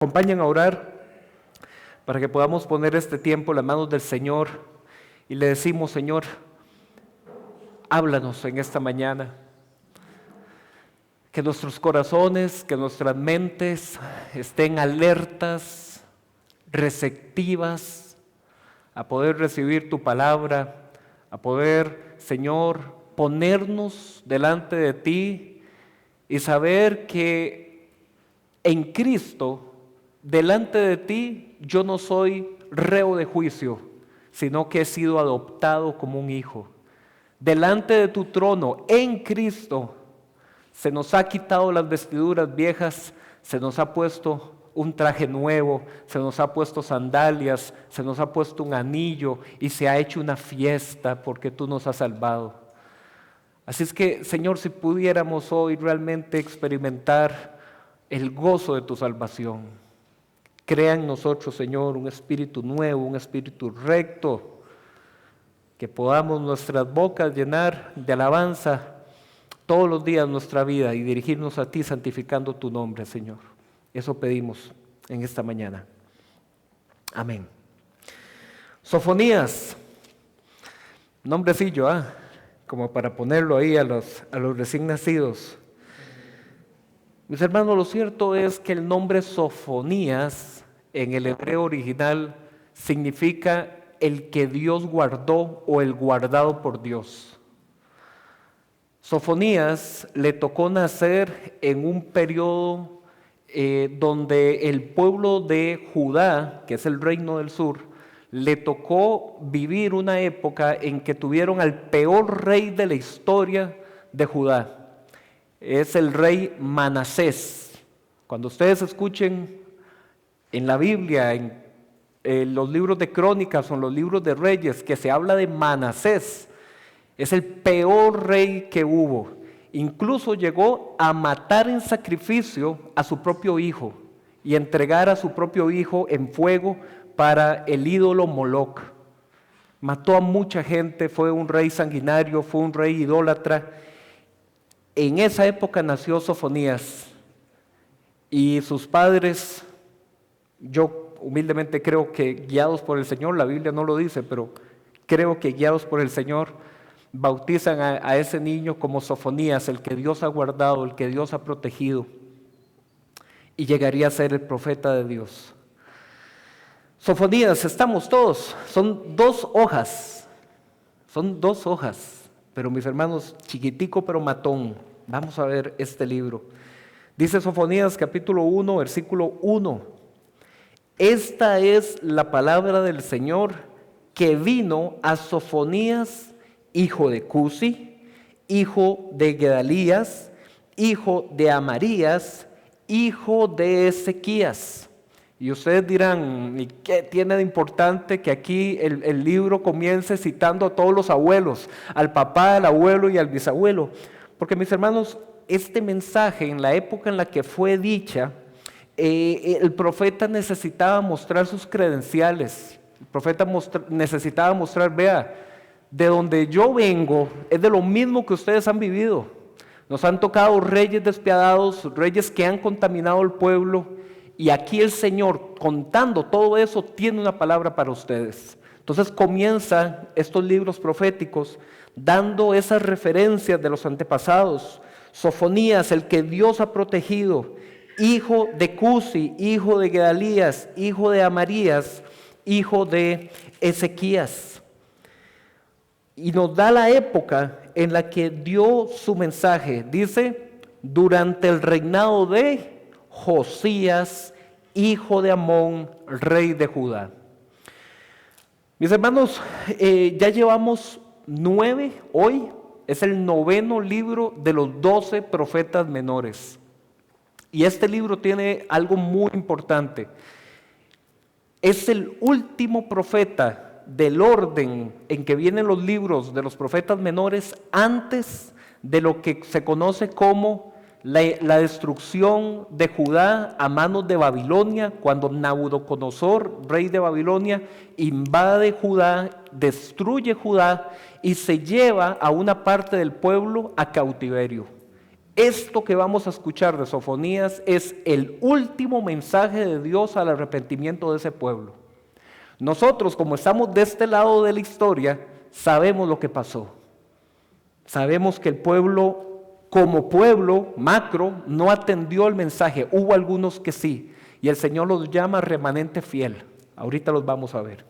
Acompañen a orar para que podamos poner este tiempo en las manos del Señor y le decimos: Señor, háblanos en esta mañana. Que nuestros corazones, que nuestras mentes estén alertas, receptivas a poder recibir tu palabra, a poder, Señor, ponernos delante de ti y saber que en Cristo, delante de ti, yo no soy reo de juicio, sino que he sido adoptado como un hijo. Delante de tu trono, en Cristo, se nos ha quitado las vestiduras viejas, se nos ha puesto un traje nuevo, se nos ha puesto sandalias, se nos ha puesto un anillo y se ha hecho una fiesta porque tú nos has salvado. Así es que, Señor, si pudiéramos hoy realmente experimentar el gozo de tu salvación, crea en nosotros, Señor, un espíritu nuevo, un espíritu recto, que podamos nuestras bocas llenar de alabanza todos los días de nuestra vida y dirigirnos a ti santificando tu nombre, Señor. Eso pedimos en esta mañana. Amén. Sofonías, nombrecillo, como para ponerlo ahí a los recién nacidos. Mis hermanos, lo cierto es que el nombre Sofonías en el hebreo original significa el que Dios guardó o el guardado por Dios. Sofonías le tocó nacer en un periodo donde el pueblo de Judá, que es el reino del sur, le tocó vivir una época en que tuvieron al peor rey de la historia de Judá. Es el rey Manasés. Cuando ustedes escuchen en la Biblia, en los libros de Crónicas o en los libros de Reyes, que se habla de Manasés, es el peor rey que hubo. Incluso llegó a matar en sacrificio a su propio hijo y entregar a su propio hijo en fuego para el ídolo Moloc. Mató a mucha gente, fue un rey sanguinario, fue un rey idólatra. En esa época nació Sofonías y sus padres, yo humildemente creo que guiados por el Señor, la Biblia no lo dice, pero creo que guiados por el Señor, bautizan a ese niño como Sofonías, el que Dios ha guardado, el que Dios ha protegido, y llegaría a ser el profeta de Dios. Sofonías, estamos todos, son dos hojas, pero mis hermanos, chiquitico pero matón. Vamos a ver este libro. Dice Sofonías capítulo 1, versículo 1. Esta es la palabra del Señor que vino a Sofonías, hijo de Cusi, hijo de Gedalías, hijo de Amarías, hijo de Ezequías. Y ustedes dirán: ¿y qué tiene de importante que aquí el libro comience citando a todos los abuelos, al papá, al abuelo y al bisabuelo? Porque, mis hermanos, este mensaje en la época en la que fue dicha, el profeta necesitaba mostrar sus credenciales. El profeta necesitaba mostrar: vea, de donde yo vengo es de lo mismo que ustedes han vivido. Nos han tocado reyes despiadados, reyes que han contaminado el pueblo, y aquí el Señor, contando todo eso, tiene una palabra para ustedes. Entonces comienzan estos libros proféticos dando esas referencias de los antepasados. Sofonías, el que Dios ha protegido, hijo de Cusi, hijo de Gedalías, hijo de Amarías, hijo de Ezequías. Y nos da la época en la que dio su mensaje. Dice: durante el reinado de Josías, hijo de Amón, rey de Judá. Mis hermanos, ya llevamos 9, hoy es el 9º libro de los 12 profetas menores. Y este libro tiene algo muy importante. Es el último profeta del orden en que vienen los libros de los profetas menores antes de lo que se conoce como la destrucción de Judá a manos de Babilonia, cuando Nabucodonosor, rey de Babilonia, invade Judá, destruye Judá y se lleva a una parte del pueblo a cautiverio. Esto que vamos a escuchar de Sofonías es el último mensaje de Dios al arrepentimiento de ese pueblo. Nosotros, como estamos de este lado de la historia, sabemos lo que pasó. Sabemos que el pueblo, como pueblo macro, no atendió el mensaje. Hubo algunos que sí, y el Señor los llama remanente fiel. Ahorita los vamos a ver.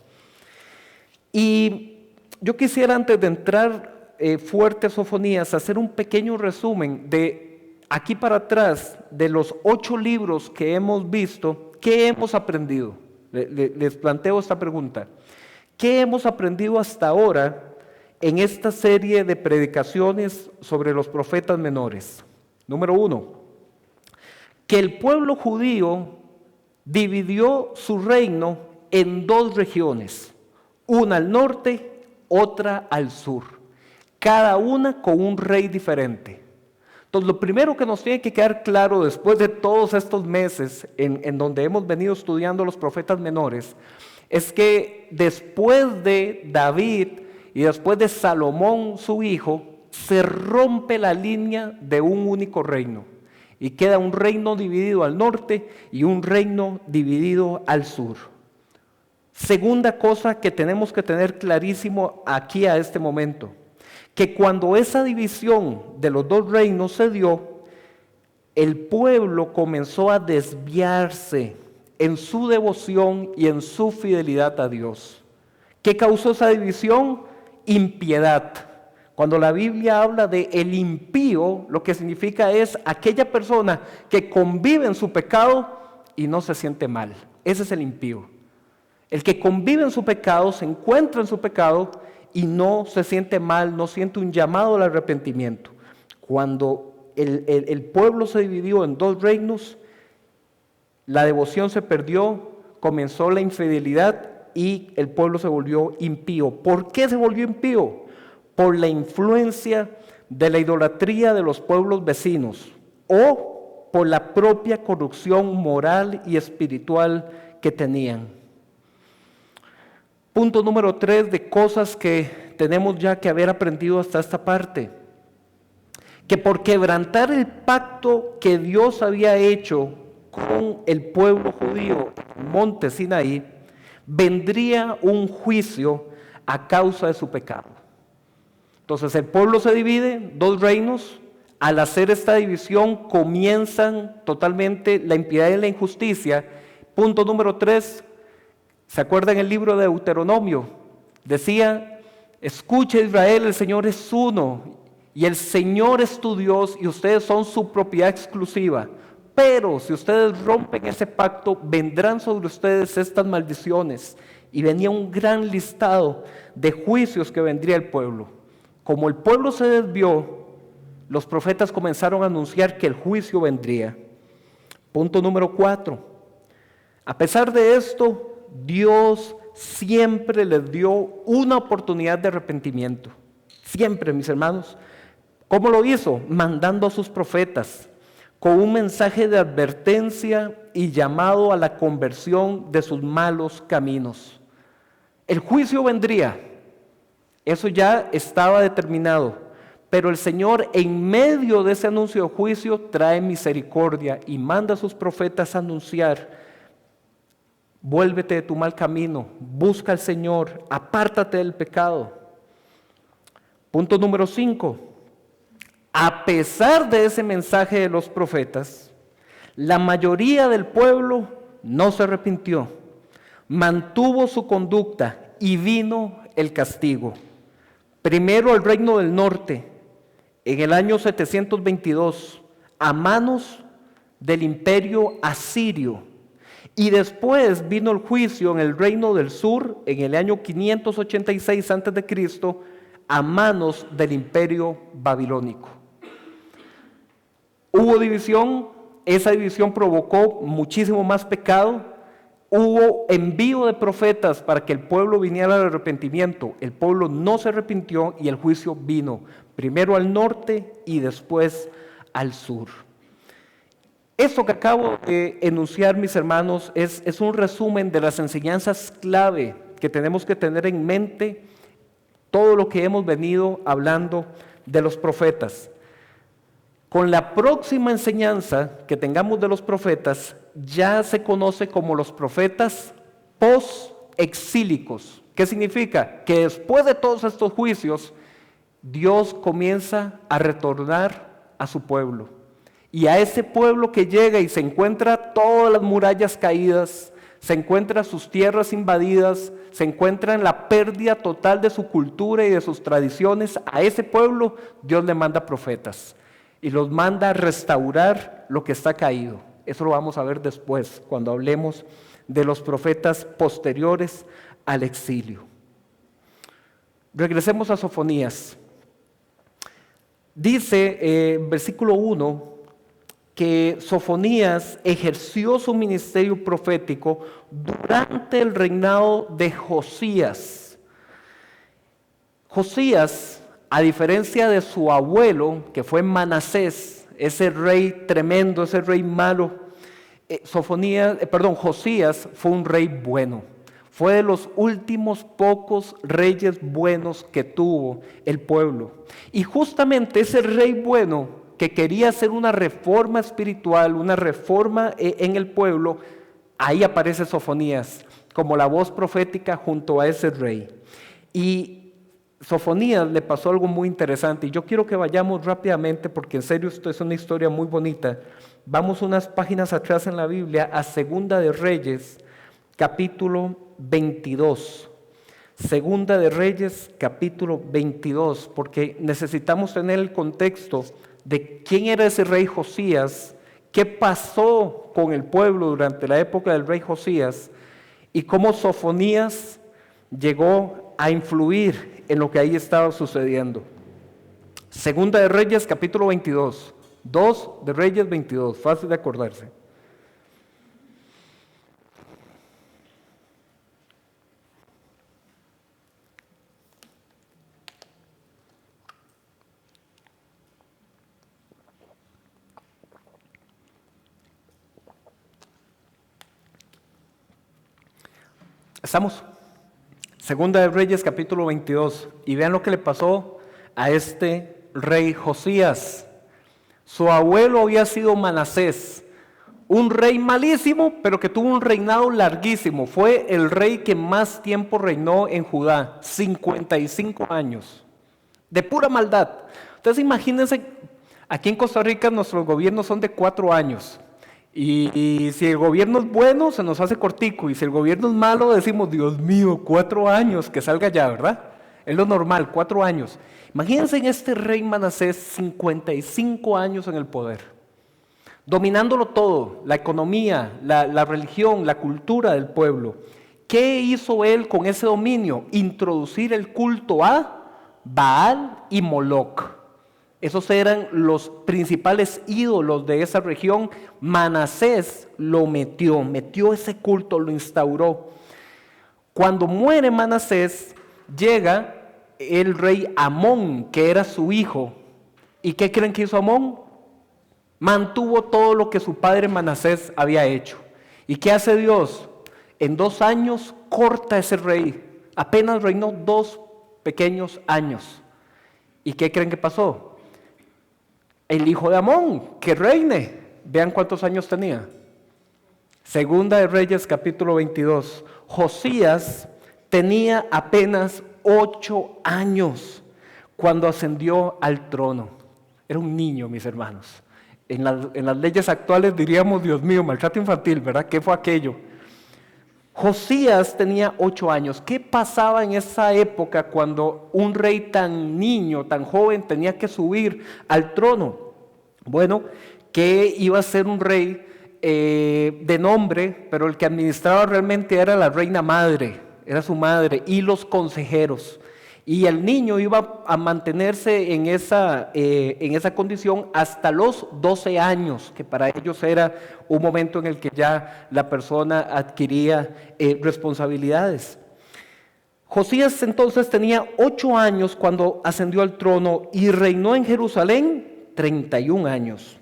Y yo quisiera, antes de entrar fuerte a Sofonías, hacer un pequeño resumen de aquí para atrás, de los 8 libros que hemos visto, ¿qué hemos aprendido? Les planteo esta pregunta. ¿Qué hemos aprendido hasta ahora en esta serie de predicaciones sobre los profetas menores? Número 1, que el pueblo judío dividió su reino en 2 regiones, una al norte, otra al sur, cada una con un rey diferente. Entonces, lo primero que nos tiene que quedar claro después de todos estos meses en donde hemos venido estudiando los profetas menores, es que después de David y después de Salomón, su hijo, se rompe la línea de un único reino y queda un reino dividido al norte y un reino dividido al sur. Segunda cosa que tenemos que tener clarísimo aquí a este momento, que cuando esa división de los 2 reinos se dio, el pueblo comenzó a desviarse en su devoción y en su fidelidad a Dios. ¿Qué causó esa división? Impiedad. Cuando la Biblia habla de el impío, lo que significa es aquella persona que convive en su pecado y no se siente mal. Ese es el impío. El que convive en su pecado, se encuentra en su pecado y no se siente mal, no siente un llamado al arrepentimiento. Cuando el pueblo se dividió en 2 reinos, la devoción se perdió, comenzó la infidelidad y el pueblo se volvió impío. ¿Por qué se volvió impío? Por la influencia de la idolatría de los pueblos vecinos o por la propia corrupción moral y espiritual que tenían. Punto número 3 de cosas que tenemos ya que haber aprendido hasta esta parte. Que por quebrantar el pacto que Dios había hecho con el pueblo judío en Monte Sinaí, vendría un juicio a causa de su pecado. Entonces el pueblo se divide, 2 reinos. Al hacer esta división comienzan totalmente la impiedad y la injusticia. Punto número 3. ¿Se acuerdan el libro de Deuteronomio? Decía, escucha Israel, el Señor es uno, y el Señor es tu Dios, y ustedes son su propiedad exclusiva. Pero si ustedes rompen ese pacto, vendrán sobre ustedes estas maldiciones. Y venía un gran listado de juicios que vendría el pueblo. Como el pueblo se desvió, los profetas comenzaron a anunciar que el juicio vendría. Punto número 4. A pesar de esto, Dios siempre les dio una oportunidad de arrepentimiento. Siempre, mis hermanos. ¿Cómo lo hizo? Mandando a sus profetas con un mensaje de advertencia y llamado a la conversión de sus malos caminos. El juicio vendría, eso ya estaba determinado, pero el Señor en medio de ese anuncio de juicio trae misericordia y manda a sus profetas a anunciar: vuélvete de tu mal camino, busca al Señor, apártate del pecado. Punto número 5. A pesar de ese mensaje de los profetas, la mayoría del pueblo no se arrepintió, mantuvo su conducta y vino el castigo. Primero al reino del norte, en el año 722, a manos del imperio asirio. Y después vino el juicio en el reino del sur, en el año 586 a.C., a manos del imperio babilónico. Hubo división, esa división provocó muchísimo más pecado, hubo envío de profetas para que el pueblo viniera al arrepentimiento, el pueblo no se arrepintió y el juicio vino, primero al norte y después al sur. Esto que acabo de enunciar, mis hermanos, es un resumen de las enseñanzas clave que tenemos que tener en mente todo lo que hemos venido hablando de los profetas. Con la próxima enseñanza que tengamos de los profetas, ya se conoce como los profetas post-exílicos. ¿Qué significa? Que después de todos estos juicios, Dios comienza a retornar a su pueblo. Y a ese pueblo que llega y se encuentra todas las murallas caídas, se encuentra sus tierras invadidas, se encuentra en la pérdida total de su cultura y de sus tradiciones, a ese pueblo Dios le manda profetas y los manda a restaurar lo que está caído. Eso lo vamos a ver después, cuando hablemos de los profetas posteriores al exilio. Regresemos a Sofonías. Dice versículo 1 que Sofonías ejerció su ministerio profético durante el reinado de Josías. Josías, a diferencia de su abuelo, que fue Manasés, ese rey tremendo, ese rey malo, Josías fue un rey bueno. Fue de los últimos pocos reyes buenos que tuvo el pueblo. Y justamente ese rey bueno, que quería hacer una reforma espiritual, una reforma en el pueblo, ahí aparece Sofonías como la voz profética junto a ese rey. Y Sofonías le pasó algo muy interesante, y yo quiero que vayamos rápidamente, porque en serio esto es una historia muy bonita. Vamos unas páginas atrás en la Biblia a Segunda de Reyes, capítulo 22. Segunda de Reyes, capítulo 22, porque necesitamos tener el contexto de quién era ese rey Josías, qué pasó con el pueblo durante la época del rey Josías y cómo Sofonías llegó a influir en lo que ahí estaba sucediendo. Segunda de Reyes, capítulo 22, 2 de Reyes 22, fácil de acordarse. Estamos, Segunda de Reyes capítulo 22, y vean lo que le pasó a este rey Josías. Su abuelo había sido Manasés, un rey malísimo, pero que tuvo un reinado larguísimo. Fue el rey que más tiempo reinó en Judá, 55 años, de pura maldad. Entonces imagínense, aquí en Costa Rica nuestros gobiernos son de 4 años. Y si el gobierno es bueno, se nos hace cortico. Y si el gobierno es malo, decimos, Dios mío, 4 años, que salga ya, ¿verdad? Es lo normal, 4 años. Imagínense en este rey Manasés, 55 años en el poder, dominándolo todo, la economía, la religión, la cultura del pueblo. ¿Qué hizo él con ese dominio? Introducir el culto a Baal y Moloc. Esos eran los principales ídolos de esa región. Manasés lo metió ese culto, lo instauró. Cuando muere Manasés, llega el rey Amón, que era su hijo. ¿Y qué creen que hizo Amón? Mantuvo todo lo que su padre Manasés había hecho. ¿Y qué hace Dios? En 2 años corta ese rey. Apenas reinó 2 pequeños años. ¿Y qué creen que pasó? El hijo de Amón, que reine. Vean cuántos años tenía. Segunda de Reyes, capítulo 22. Josías tenía apenas 8 años cuando ascendió al trono. Era un niño, mis hermanos. En las leyes actuales diríamos, Dios mío, maltrato infantil, ¿verdad? ¿Qué fue aquello? Josías tenía 8 años. ¿Qué pasaba en esa época cuando un rey tan niño, tan joven, tenía que subir al trono? Bueno, que iba a ser un rey de nombre, pero el que administraba realmente era la reina madre, era su madre y los consejeros. Y el niño iba a mantenerse en esa condición hasta los 12 años, que para ellos era un momento en el que ya la persona adquiría responsabilidades. Josías entonces tenía 8 años cuando ascendió al trono y reinó en Jerusalén 31 años.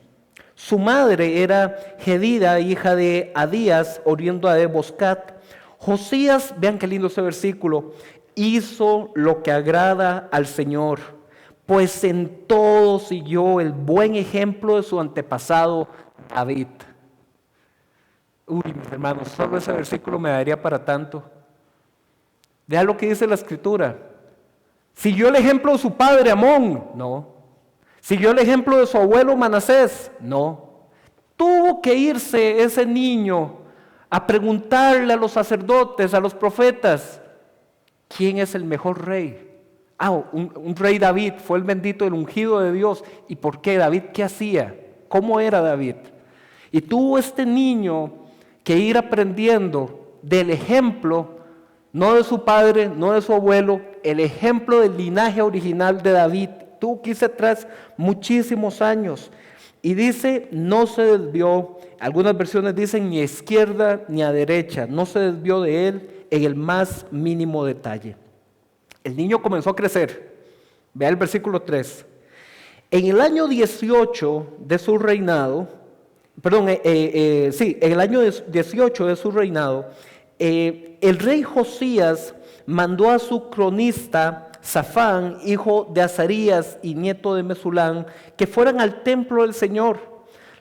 Su madre era Jedida, hija de Adías, oriunda de Boscat. Josías, vean qué lindo ese versículo, hizo lo que agrada al Señor, pues en todo siguió el buen ejemplo de su antepasado David. Uy, mis hermanos, solo ese versículo me daría para tanto. Vea lo que dice la Escritura. ¿Siguió el ejemplo de su padre Amón? No. ¿Siguió el ejemplo de su abuelo Manasés? No. Tuvo que irse ese niño a preguntarle a los sacerdotes, a los profetas, ¿quién es el mejor rey? Un rey David, fue el bendito, el ungido de Dios. ¿Y por qué? David, ¿qué hacía? ¿Cómo era David? Y tuvo este niño que ir aprendiendo del ejemplo, no de su padre, no de su abuelo, el ejemplo del linaje original de David. Tuvo que irse atrás muchísimos años. Y dice, no se desvió, algunas versiones dicen ni a izquierda ni a derecha, no se desvió de él en el más mínimo detalle. El niño comenzó a crecer. Vea el versículo 3. En el año 18 de su reinado, en el año 18 de su reinado, el rey Josías mandó a su cronista Safán, hijo de Azarías y nieto de Mesulán, que fueran al templo del Señor.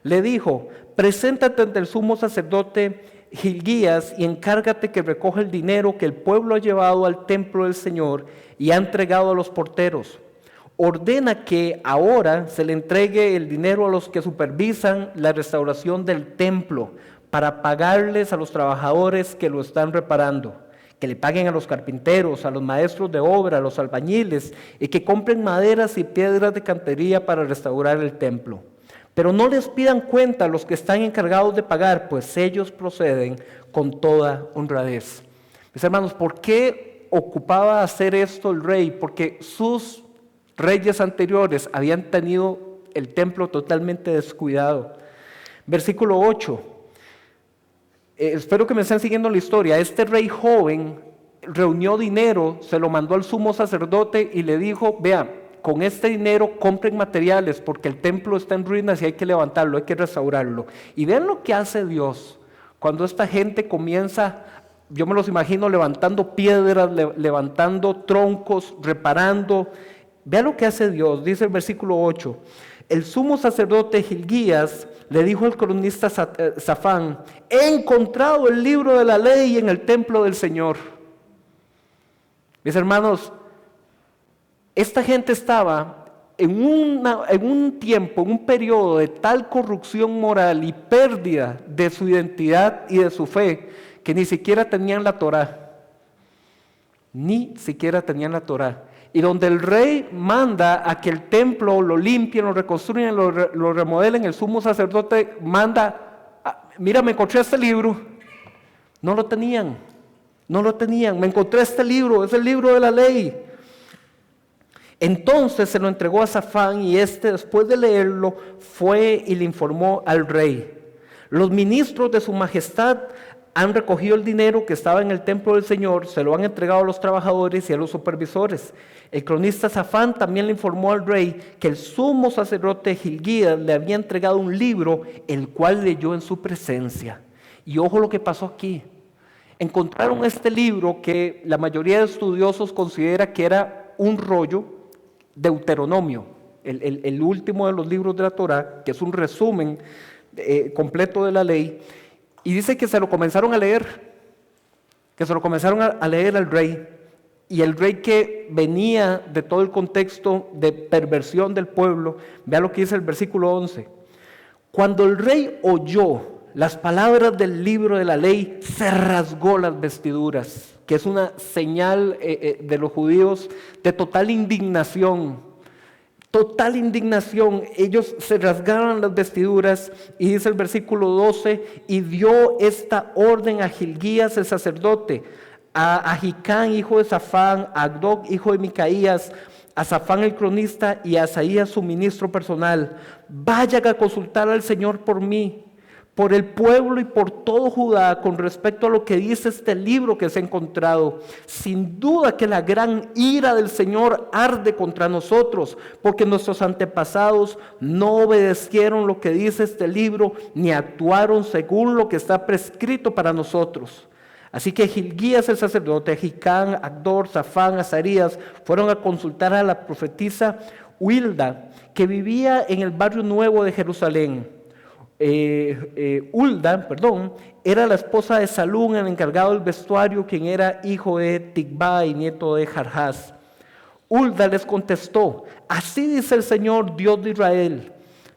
Le dijo, preséntate ante el sumo sacerdote Gilgías y encárgate que recoja el dinero que el pueblo ha llevado al templo del Señor y ha entregado a los porteros. Ordena que ahora se le entregue el dinero a los que supervisan la restauración del templo para pagarles a los trabajadores que lo están reparando. Que le paguen a los carpinteros, a los maestros de obra, a los albañiles, y que compren maderas y piedras de cantería para restaurar el templo. Pero no les pidan cuenta a los que están encargados de pagar, pues ellos proceden con toda honradez. Mis hermanos, ¿por qué ocupaba hacer esto el rey? Porque sus reyes anteriores habían tenido el templo totalmente descuidado. Versículo 8. Espero que me estén siguiendo la historia. Este rey joven reunió dinero, se lo mandó al sumo sacerdote y le dijo, vea, con este dinero compren materiales porque el templo está en ruinas y hay que levantarlo, hay que restaurarlo. Y vean lo que hace Dios cuando esta gente comienza, yo me los imagino levantando piedras, levantando troncos, reparando. Vean lo que hace Dios, dice el versículo 8. El sumo sacerdote Gilgías le dijo al cronista Safán, he encontrado el libro de la ley en el templo del Señor. Mis hermanos, esta gente estaba en un tiempo, en un periodo de tal corrupción moral y pérdida de su identidad y de su fe, que ni siquiera tenían la Torá. Ni siquiera tenían la Torá. Y donde el rey manda a que el templo lo limpien, lo reconstruyan, lo remodelen, el sumo sacerdote manda, mira, me encontré este libro. No lo tenían, me encontré este libro, es el libro de la ley. Entonces se lo entregó a Safán y después de leerlo, fue y le informó al rey. Los ministros de su majestad han recogido el dinero que estaba en el templo del Señor, se lo han entregado a los trabajadores y a los supervisores. El cronista Safán también le informó al rey que el sumo sacerdote Gilgías le había entregado un libro, el cual leyó en su presencia. Y ojo lo que pasó aquí. Encontraron este libro que la mayoría de estudiosos considera que era un rollo, Deuteronomio, el último de los libros de la Torá, que es un resumen completo de la ley. Y dice que se lo comenzaron a leer, al rey. Y el rey, que venía de todo el contexto de perversión del pueblo, vea lo que dice el versículo 11. Cuando el rey oyó las palabras del libro de la ley, se rasgó las vestiduras, que es una señal de los judíos de total indignación. Ellos se rasgaron las vestiduras y dice el versículo 12, y dio esta orden a Gilgías el sacerdote, a Ahicán hijo de Safán, a Agdoc hijo de Micaías, a Safán el cronista y a Asaías su ministro personal, vayan a consultar al Señor por mí, por el pueblo y por todo Judá con respecto a lo que dice este libro que se ha encontrado. Sin duda que la gran ira del Señor arde contra nosotros, porque nuestros antepasados no obedecieron lo que dice este libro, ni actuaron según lo que está prescrito para nosotros. Así que Gilgías el sacerdote, Ahicam, Acdor, Safán, Azarías fueron a consultar a la profetisa Hulda, que vivía en el barrio nuevo de Jerusalén. Hulda, era la esposa de Salún, el encargado del vestuario, quien era hijo de Ticvá y nieto de Jarjás. Hulda les contestó: así dice el Señor, Dios de Israel,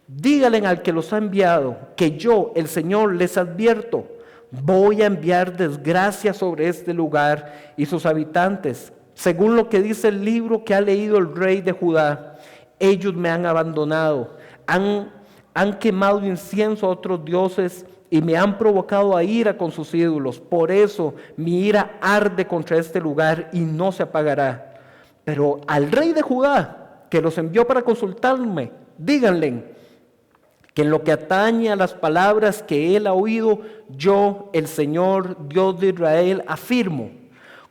díganle al que los ha enviado, que yo, el Señor, les advierto, voy a enviar desgracia sobre este lugar y sus habitantes, según lo que dice el libro que ha leído el rey de Judá. Ellos me han abandonado, han quemado incienso a otros dioses y me han provocado a ira con sus ídolos. Por eso mi ira arde contra este lugar y no se apagará. Pero al rey de Judá, que los envió para consultarme, díganle que en lo que atañe a las palabras que él ha oído, yo, el Señor, Dios de Israel, afirmo: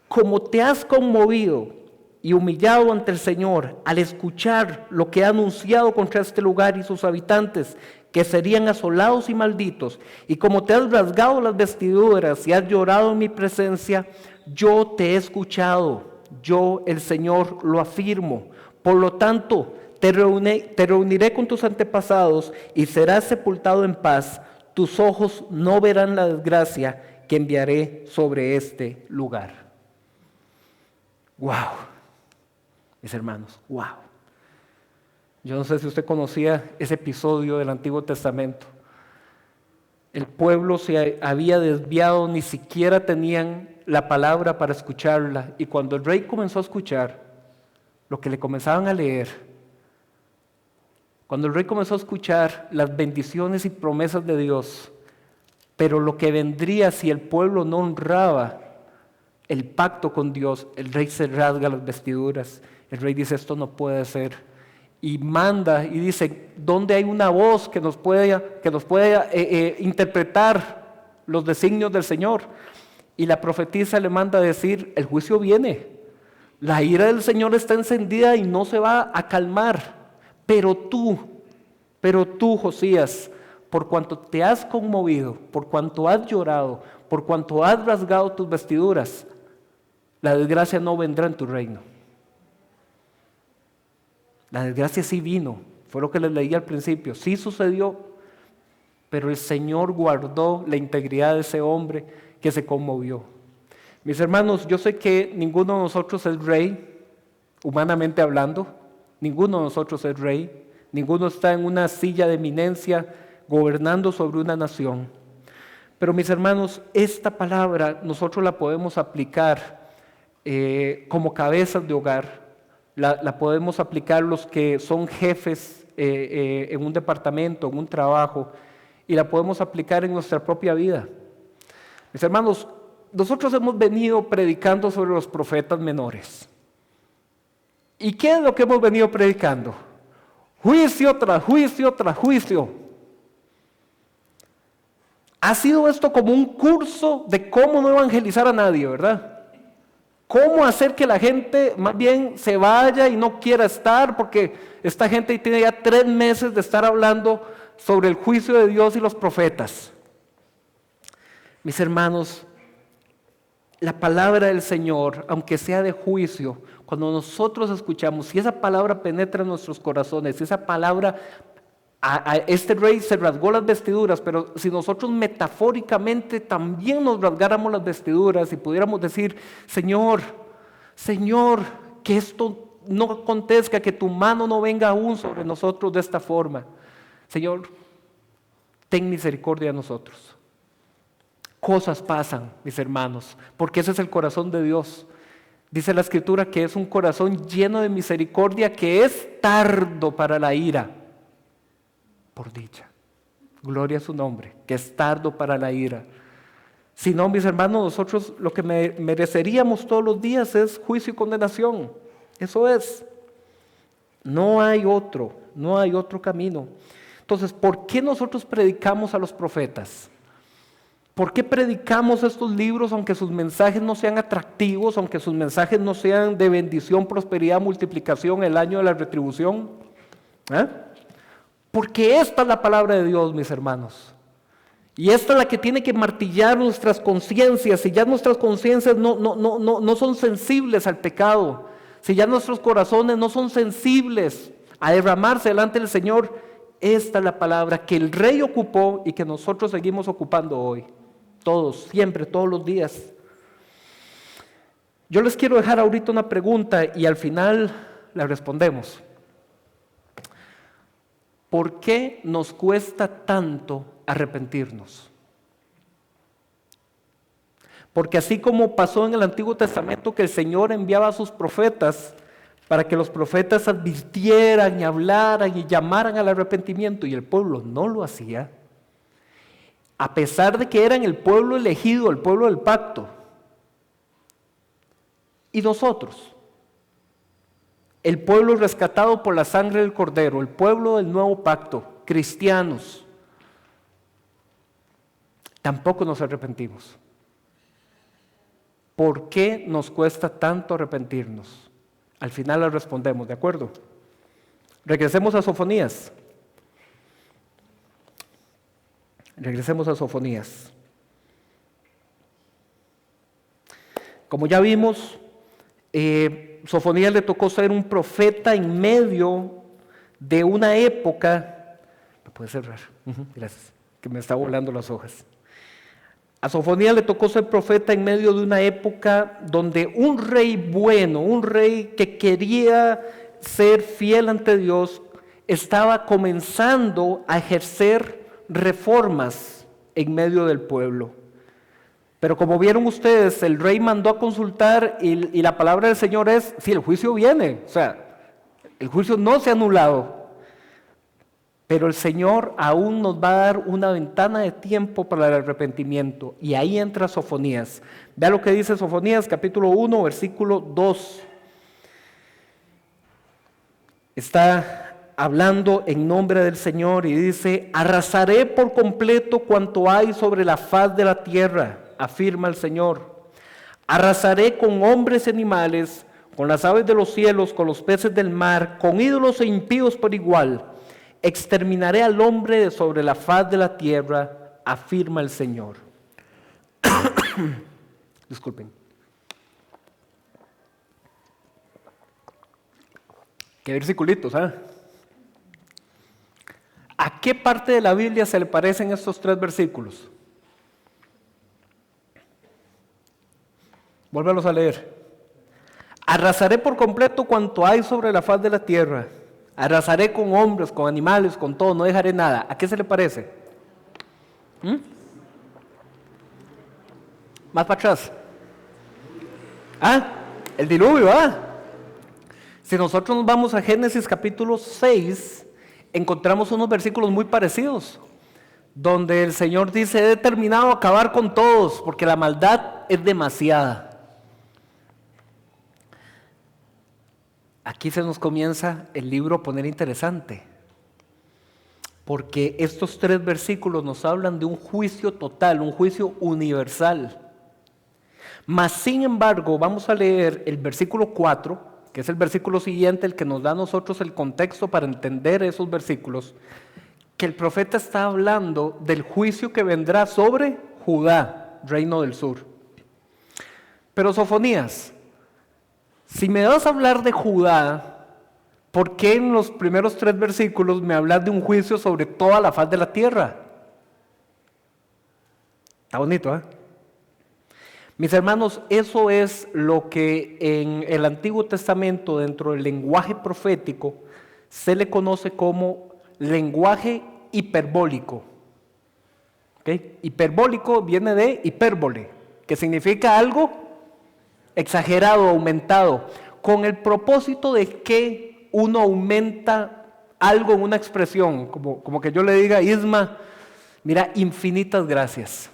como te has conmovido y humillado ante el Señor al escuchar lo que ha anunciado contra este lugar y sus habitantes, que serían asolados y malditos, y como te has rasgado las vestiduras y has llorado en mi presencia, yo te he escuchado, yo el Señor lo afirmo. Por lo tanto, te reuniré con tus antepasados y serás sepultado en paz. Tus ojos no verán la desgracia que enviaré sobre este lugar. ¡Wow! Mis hermanos, ¡wow! Yo no sé si usted conocía ese episodio del Antiguo Testamento. El pueblo se había desviado, ni siquiera tenían la palabra para escucharla. Y cuando el rey comenzó a escuchar lo que le comenzaban a leer, cuando el rey comenzó a escuchar las bendiciones y promesas de Dios, pero lo que vendría si el pueblo no honraba el pacto con Dios, el rey se rasga las vestiduras. El rey dice: esto no puede ser. Y manda y dice: ¿dónde hay una voz que nos pueda interpretar los designios del Señor? Y la profetisa le manda a decir: el juicio viene, la ira del Señor está encendida y no se va a calmar. Pero tú, Josías, por cuanto te has conmovido, por cuanto has llorado, por cuanto has rasgado tus vestiduras, la desgracia no vendrá en tu reino. La desgracia sí vino, fue lo que les leí al principio, sí sucedió, pero el Señor guardó la integridad de ese hombre que se conmovió. Mis hermanos, yo sé que ninguno de nosotros es rey, humanamente hablando, ninguno de nosotros es rey, ninguno está en una silla de eminencia gobernando sobre una nación. Pero mis hermanos, esta palabra nosotros la podemos aplicar como cabezas de hogar. La podemos aplicar los que son jefes en un departamento, en un trabajo, y la podemos aplicar en nuestra propia vida. Mis hermanos, nosotros hemos venido predicando sobre los profetas menores. ¿Y qué es lo que hemos venido predicando? Juicio tras juicio tras juicio. Ha sido esto como un curso de cómo no evangelizar a nadie, ¿verdad? ¿Cómo hacer que la gente más bien se vaya y no quiera estar? Porque esta gente tiene ya 3 meses de estar hablando sobre el juicio de Dios y los profetas. Mis hermanos, la palabra del Señor, aunque sea de juicio, cuando nosotros escuchamos, si esa palabra penetra en nuestros corazones, si esa palabra, a este rey se rasgó las vestiduras, pero si nosotros metafóricamente también nos rasgáramos las vestiduras y pudiéramos decir: Señor, que esto no acontezca, que tu mano no venga aún sobre nosotros de esta forma. Señor, ten misericordia de nosotros. Cosas pasan, mis hermanos, porque ese es el corazón de Dios. Dice la Escritura que es un corazón lleno de misericordia, que es tardo para la ira. Por dicha, gloria a su nombre, que es tardo para la ira. Si no, mis hermanos, nosotros lo que mereceríamos todos los días es juicio y condenación. Eso es. No hay otro camino. Entonces, ¿por qué nosotros predicamos a los profetas? ¿Por qué predicamos estos libros aunque sus mensajes no sean atractivos, aunque sus mensajes no sean de bendición, prosperidad, multiplicación, el año de la retribución? Porque esta es la palabra de Dios, mis hermanos. Y esta es la que tiene que martillar nuestras conciencias. Si ya nuestras conciencias no son sensibles al pecado, si ya nuestros corazones no son sensibles a derramarse delante del Señor, esta es la palabra que el Rey ocupó y que nosotros seguimos ocupando hoy. Todos, siempre, todos los días. Yo les quiero dejar ahorita una pregunta y al final la respondemos. ¿Por qué nos cuesta tanto arrepentirnos? Porque así como pasó en el Antiguo Testamento que el Señor enviaba a sus profetas para que los profetas advirtieran y hablaran y llamaran al arrepentimiento y el pueblo no lo hacía, a pesar de que eran el pueblo elegido, el pueblo del pacto, y nosotros, el pueblo rescatado por la sangre del Cordero, el pueblo del nuevo pacto, cristianos, tampoco nos arrepentimos. ¿Por qué nos cuesta tanto arrepentirnos? Al final la respondemos, ¿de acuerdo? Regresemos a Sofonías. Regresemos a Sofonías. Como ya vimos, Sofonías le tocó ser un profeta en medio de una época. ¿Me puedes cerrar? Gracias, que me está volando las hojas. A Sofonías le tocó ser profeta en medio de una época donde un rey bueno, un rey que quería ser fiel ante Dios, estaba comenzando a ejercer reformas en medio del pueblo. Pero como vieron ustedes, el rey mandó a consultar y la palabra del Señor es, sí, el juicio viene, o sea, el juicio no se ha anulado. Pero el Señor aún nos va a dar una ventana de tiempo para el arrepentimiento. Y ahí entra Sofonías. Vea lo que dice Sofonías, capítulo 1, versículo 2. Está hablando en nombre del Señor y dice: arrasaré por completo cuanto hay sobre la faz de la tierra, afirma el Señor. Arrasaré con hombres y animales, con las aves de los cielos, con los peces del mar, con ídolos e impíos por igual. Exterminaré al hombre de sobre la faz de la tierra, afirma el Señor. Disculpen. Qué versiculitos, ¿eh? ¿A qué parte de la Biblia se le parecen estos tres versículos? Vuélvalos a leer. Arrasaré por completo cuanto hay sobre la faz de la tierra. Arrasaré con hombres, con animales, con todo, no dejaré nada. ¿A qué se le parece? Más para atrás. El diluvio, Si nosotros nos vamos a Génesis capítulo 6, encontramos unos versículos muy parecidos, donde el Señor dice: he determinado acabar con todos, porque la maldad es demasiada. Aquí se nos comienza el libro a poner interesante, porque estos tres versículos nos hablan de un juicio total, un juicio universal. Mas sin embargo, vamos a leer el versículo 4, que es el versículo siguiente, el que nos da a nosotros el contexto para entender esos versículos, que el profeta está hablando del juicio que vendrá sobre Judá, reino del sur. Pero Sofonías, si me vas a hablar de Judá, ¿por qué en los primeros tres versículos me hablas de un juicio sobre toda la faz de la tierra? Está bonito, ¿eh? Mis hermanos, eso es lo que en el Antiguo Testamento, dentro del lenguaje profético, se le conoce como lenguaje hiperbólico. ¿Okay? Hiperbólico viene de hipérbole, que significa algo exagerado, aumentado, con el propósito de que uno aumenta algo en una expresión, como que yo le diga: Isma, mira, infinitas gracias.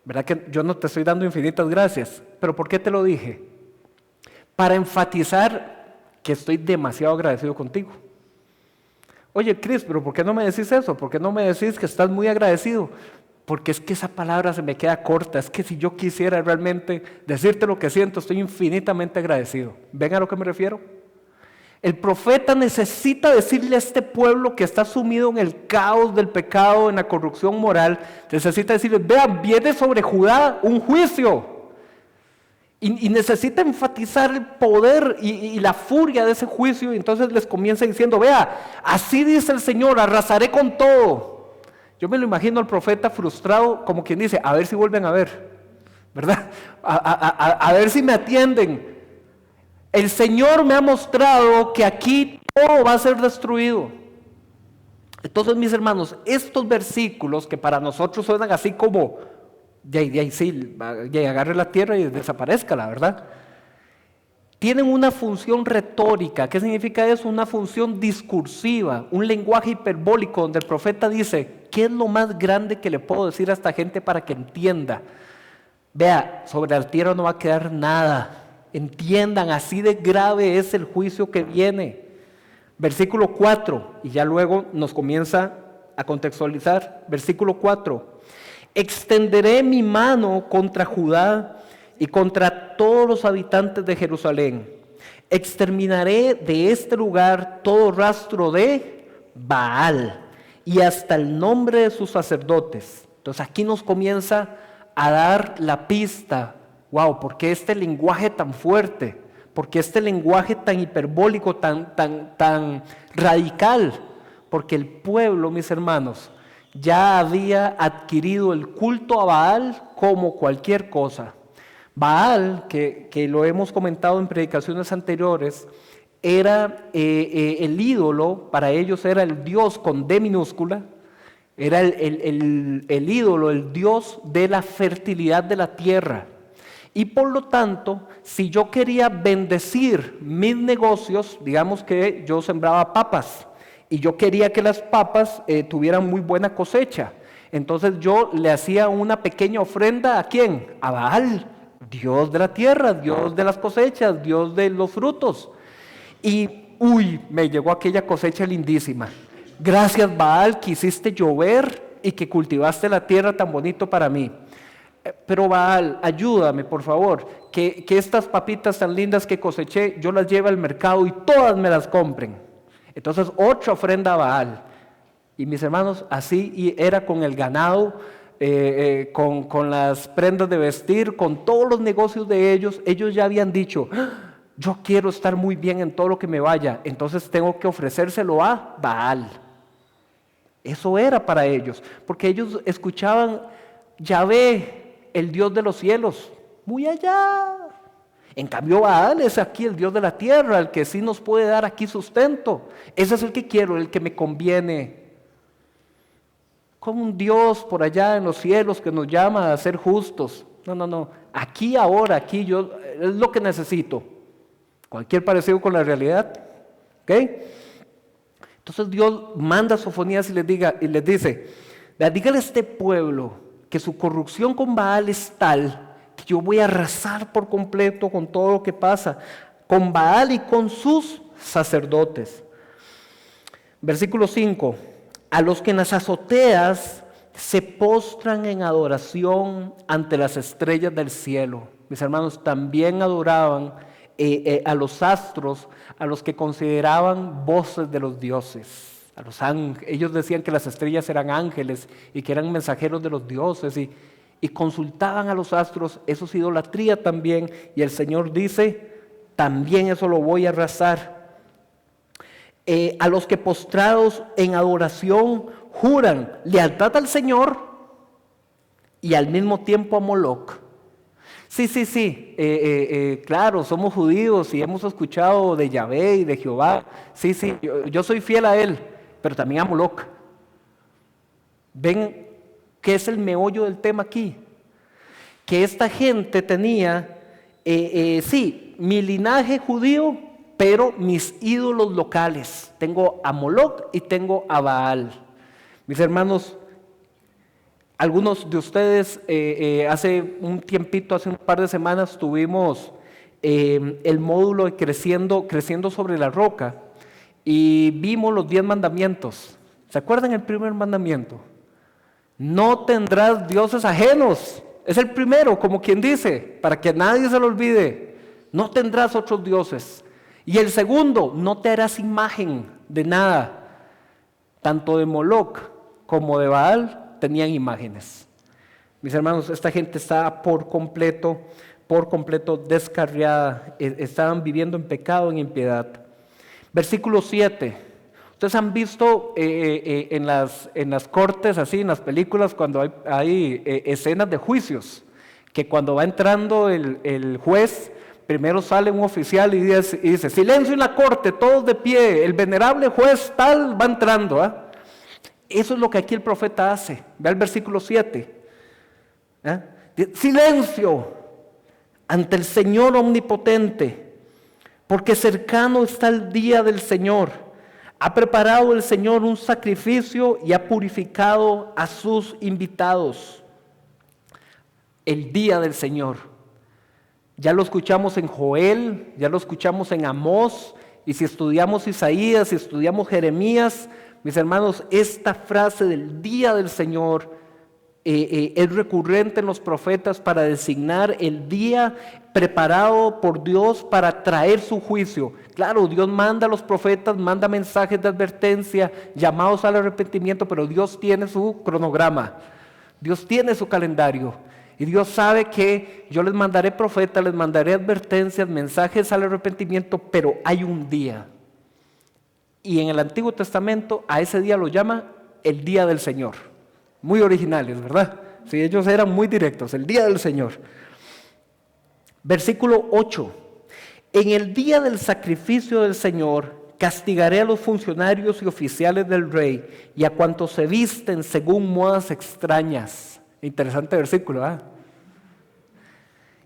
¿Verdad que yo no te estoy dando infinitas gracias? ¿Pero por qué te lo dije? Para enfatizar que estoy demasiado agradecido contigo. Oye, Cris, ¿pero por qué no me decís eso? ¿Por qué no me decís que estás muy agradecido? Porque es que esa palabra se me queda corta. Es que si yo quisiera realmente decirte lo que siento, estoy infinitamente agradecido. ¿Ven a lo que me refiero? El profeta necesita decirle a este pueblo que está sumido en el caos del pecado, en la corrupción moral, necesita decirle, vean, viene sobre Judá un juicio. Y necesita enfatizar el poder y la furia de ese juicio. Y entonces les comienza diciendo, vea, así dice el Señor, arrasaré con todo. Yo me lo imagino al profeta frustrado, como quien dice, a ver si vuelven a ver, ¿verdad? A ver si me atienden. El Señor me ha mostrado que aquí todo va a ser destruido. Entonces, mis hermanos, estos versículos que para nosotros suenan así como, ya agarre la tierra y desaparezca, la verdad, tienen una función retórica. ¿Qué significa eso? Una función discursiva, un lenguaje hiperbólico donde el profeta dice, ¿qué es lo más grande que le puedo decir a esta gente para que entienda? Vea, sobre la tierra no va a quedar nada. Entiendan, así de grave es el juicio que viene. Versículo 4, y ya luego nos comienza a contextualizar. Versículo 4, extenderé mi mano contra Judá y contra todos los habitantes de Jerusalén. Exterminaré de este lugar todo rastro de Baal y hasta el nombre de sus sacerdotes. Entonces aquí nos comienza a dar la pista. Wow, ¿por qué este lenguaje tan fuerte? ¿Por qué este lenguaje tan hiperbólico, tan radical? Porque el pueblo, mis hermanos, ya había adquirido el culto a Baal como cualquier cosa. Baal, que lo hemos comentado en predicaciones anteriores, era el ídolo, para ellos era el Dios con D minúscula, era el ídolo, el Dios de la fertilidad de la tierra. Y por lo tanto, si yo quería bendecir mis negocios, digamos que yo sembraba papas y yo quería que las papas tuvieran muy buena cosecha, entonces yo le hacía una pequeña ofrenda. ¿A quién? A Baal, Dios de la tierra, Dios de las cosechas, Dios de los frutos. Y me llegó aquella cosecha lindísima. Gracias, Baal, que hiciste llover y que cultivaste la tierra tan bonito para mí. Pero Baal, ayúdame por favor, que estas papitas tan lindas que coseché, yo las lleve al mercado y todas me las compren. Entonces otra ofrenda a Baal. Y mis hermanos, así era con el ganado, con las prendas de vestir, con todos los negocios de ellos. Ellos ya habían dicho, yo quiero estar muy bien en todo lo que me vaya, entonces tengo que ofrecérselo a Baal. Eso era para ellos, porque ellos escuchaban Yahvé, el Dios de los cielos, muy allá. En cambio, Baal es aquí el Dios de la tierra, el que sí nos puede dar aquí sustento. Ese es el que quiero, el que me conviene. Como un Dios por allá en los cielos que nos llama a ser justos. No. Aquí, ahora, aquí yo, es lo que necesito. Cualquier parecido con la realidad. ¿Ok? Entonces Dios manda a Sofonías y les dice, dígale a este pueblo que su corrupción con Baal es tal que yo voy a arrasar por completo con todo lo que pasa, con Baal y con sus sacerdotes. Versículo 5, a los que en las azoteas se postran en adoración ante las estrellas del cielo. Mis hermanos, también adoraban a los astros, a los que consideraban voces de los dioses. A los ángeles. Ellos decían que las estrellas eran ángeles y que eran mensajeros de los dioses y consultaban a los astros. Eso es idolatría también, y el Señor dice, también eso lo voy a arrasar. A los que postrados en adoración juran lealtad al Señor y al mismo tiempo a Moloc. Sí, claro, somos judíos y hemos escuchado de Yahvé y de Jehová. Sí, yo soy fiel a Él, pero también a Moloc. ¿Ven qué es el meollo del tema aquí? Que esta gente tenía, mi linaje judío, pero mis ídolos locales. Tengo a Moloc y tengo a Baal. Mis hermanos, algunos de ustedes hace un tiempito, hace un par de semanas, tuvimos el módulo de creciendo sobre la roca. Y vimos los 10 mandamientos. ¿Se acuerdan el primer mandamiento? No tendrás dioses ajenos. Es el primero, como quien dice, para que nadie se lo olvide. No tendrás otros dioses. Y el segundo, no te harás imagen de nada. Tanto de Moloc como de Baal tenían imágenes. Mis hermanos, esta gente estaba por completo descarriada. Estaban viviendo en pecado, en impiedad. Versículo 7. Ustedes han visto en las cortes, así, en las películas, cuando hay escenas de juicios, que cuando va entrando el juez, primero sale un oficial y dice, silencio en la corte, todos de pie, el venerable juez tal va entrando. Eso es lo que aquí el profeta hace. Ve al versículo 7. Silencio ante el Señor omnipotente, porque cercano está el día del Señor. Ha preparado el Señor un sacrificio y ha purificado a sus invitados. El día del Señor. Ya lo escuchamos en Joel, ya lo escuchamos en Amós, y si estudiamos Isaías, si estudiamos Jeremías, mis hermanos, esta frase del día del Señor es recurrente en los profetas para designar el día preparado por Dios para traer su juicio. Claro, Dios manda a los profetas, manda mensajes de advertencia, llamados al arrepentimiento, pero Dios tiene su cronograma, Dios tiene su calendario. Y Dios sabe que yo les mandaré profetas, les mandaré advertencias, mensajes al arrepentimiento, pero hay un día. Y en el Antiguo Testamento a ese día lo llama el día del Señor. Muy originales, ¿verdad? Sí, ellos eran muy directos, el día del Señor. Versículo 8. En el día del sacrificio del Señor castigaré a los funcionarios y oficiales del rey y a cuantos se visten según modas extrañas. Interesante versículo, ¿verdad?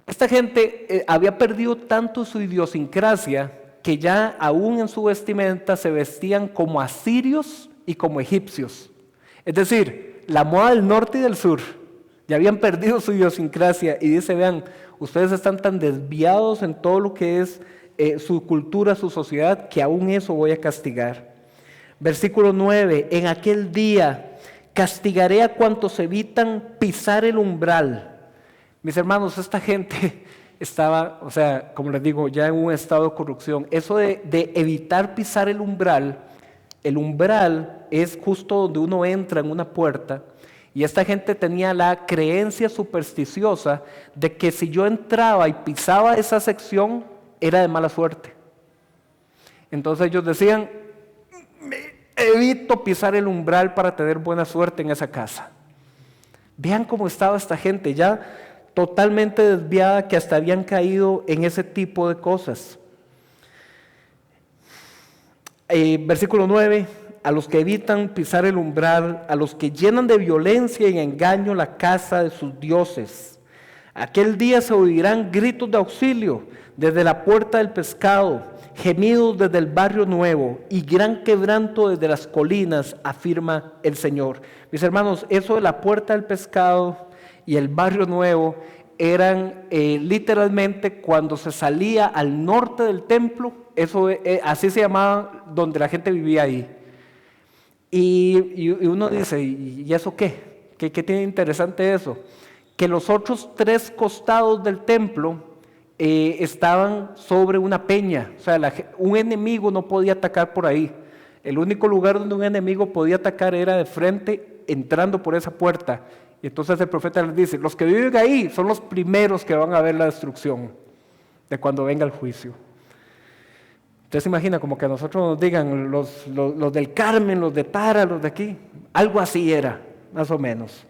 Esta gente había perdido tanto su idiosincrasia que ya aún en su vestimenta se vestían como asirios y como egipcios. Es decir, la moda del norte y del sur ya habían perdido su idiosincrasia y dice, vean, ustedes están tan desviados en todo lo que es su cultura, su sociedad, que aún eso voy a castigar. Versículo 9, en aquel día castigaré a cuantos evitan pisar el umbral. Mis hermanos, esta gente estaba, o sea, como les digo, ya en un estado de corrupción. Eso de evitar pisar el umbral es justo donde uno entra en una puerta, y esta gente tenía la creencia supersticiosa de que si yo entraba y pisaba esa sección, era de mala suerte. Entonces ellos decían, evito pisar el umbral para tener buena suerte en esa casa. Vean cómo estaba esta gente, ya totalmente desviada, que hasta habían caído en ese tipo de cosas. Versículo 9, a los que evitan pisar el umbral, a los que llenan de violencia y engaño la casa de sus dioses. Aquel día se oirán gritos de auxilio desde la puerta del pescado, gemidos desde el barrio nuevo y gran quebranto desde las colinas, afirma el Señor. Mis hermanos, eso de la puerta del pescado y el barrio nuevo eran literalmente cuando se salía al norte del templo, eso así se llamaba donde la gente vivía ahí. Y uno dice, ¿y eso qué? ¿Qué tiene interesante eso? Que los otros 3 costados del templo estaban sobre una peña, o sea, un enemigo no podía atacar por ahí. El único lugar donde un enemigo podía atacar era de frente, entrando por esa puerta. Y entonces el profeta les dice, los que viven ahí son los primeros que van a ver la destrucción de cuando venga el juicio. Usted se imagina como que a nosotros nos digan los del Carmen, los de Tara, los de aquí. Algo así era, más o menos.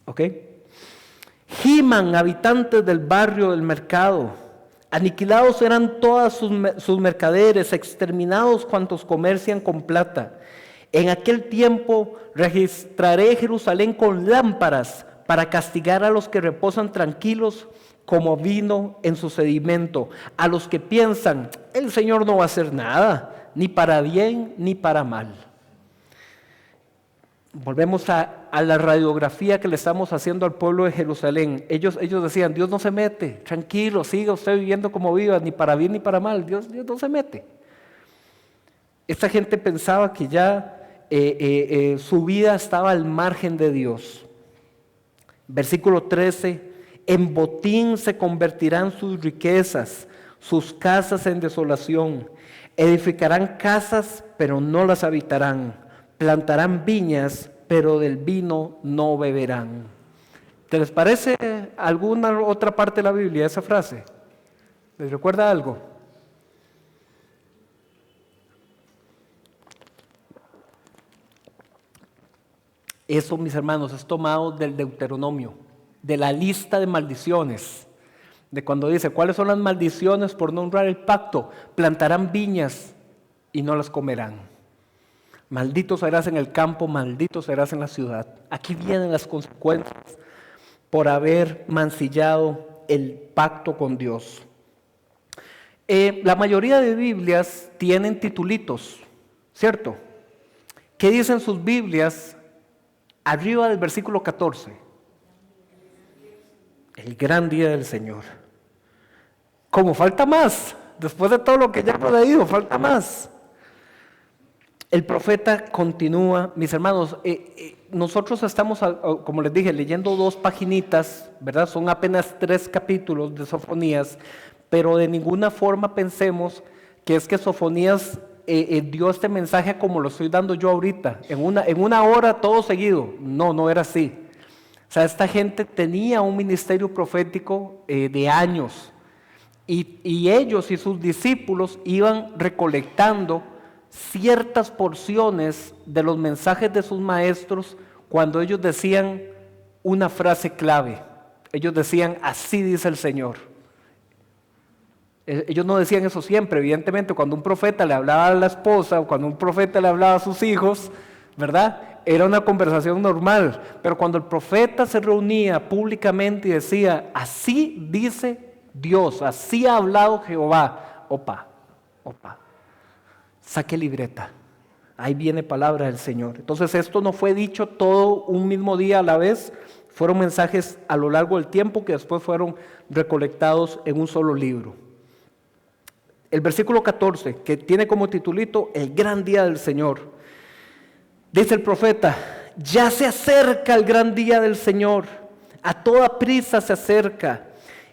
¿Ok? Giman, habitantes del barrio del mercado. Aniquilados eran todas sus mercaderes, exterminados cuantos comercian con plata. En aquel tiempo registraré Jerusalén con lámparas para castigar a los que reposan tranquilos como vino en su sedimento, a los que piensan, el Señor no va a hacer nada, ni para bien ni para mal. Volvemos a la radiografía que le estamos haciendo al pueblo de Jerusalén. Ellos decían, Dios no se mete, tranquilo, siga usted viviendo como viva, ni para bien ni para mal, Dios no se mete. Esta gente pensaba que ya su vida estaba al margen de Dios. Versículo 13, en botín se convertirán sus riquezas, sus casas en desolación. Edificarán casas, pero no las habitarán. Plantarán viñas, pero del vino no beberán. ¿Te les parece alguna otra parte de la Biblia esa frase? ¿Les recuerda algo? Eso, mis hermanos, es tomado del Deuteronomio, de la lista de maldiciones, de cuando dice, ¿cuáles son las maldiciones por no honrar el pacto? Plantarán viñas y no las comerán. Maldito serás en el campo, maldito serás en la ciudad. Aquí vienen las consecuencias por haber mancillado el pacto con Dios. La mayoría de Biblias tienen titulitos, ¿cierto? ¿Qué dicen sus Biblias arriba del versículo 14? El gran día del Señor. ¿Cómo falta más? Después de todo lo que ya hemos leído, falta más. El profeta continúa, mis hermanos, nosotros estamos, como les dije, leyendo 2 paginitas, ¿verdad? Son apenas 3 capítulos de Sofonías, pero de ninguna forma pensemos que es que Sofonías dio este mensaje como lo estoy dando yo ahorita, en una hora todo seguido. No era así. O sea, esta gente tenía un ministerio profético de años, y ellos y sus discípulos iban recolectando ciertas porciones de los mensajes de sus maestros cuando ellos decían una frase clave. Ellos decían, así dice el Señor. Ellos no decían eso siempre, evidentemente. Cuando un profeta le hablaba a la esposa o cuando un profeta le hablaba a sus hijos, ¿verdad? Era una conversación normal. Pero cuando el profeta se reunía públicamente y decía, así dice Dios, así ha hablado Jehová, opa, saque libreta, ahí viene palabra del Señor. Entonces esto no fue dicho todo un mismo día a la vez, fueron mensajes a lo largo del tiempo que después fueron recolectados en un solo libro. El versículo 14, que tiene como titulito el gran día del Señor, dice el profeta, ya se acerca el gran día del Señor, a toda prisa se acerca.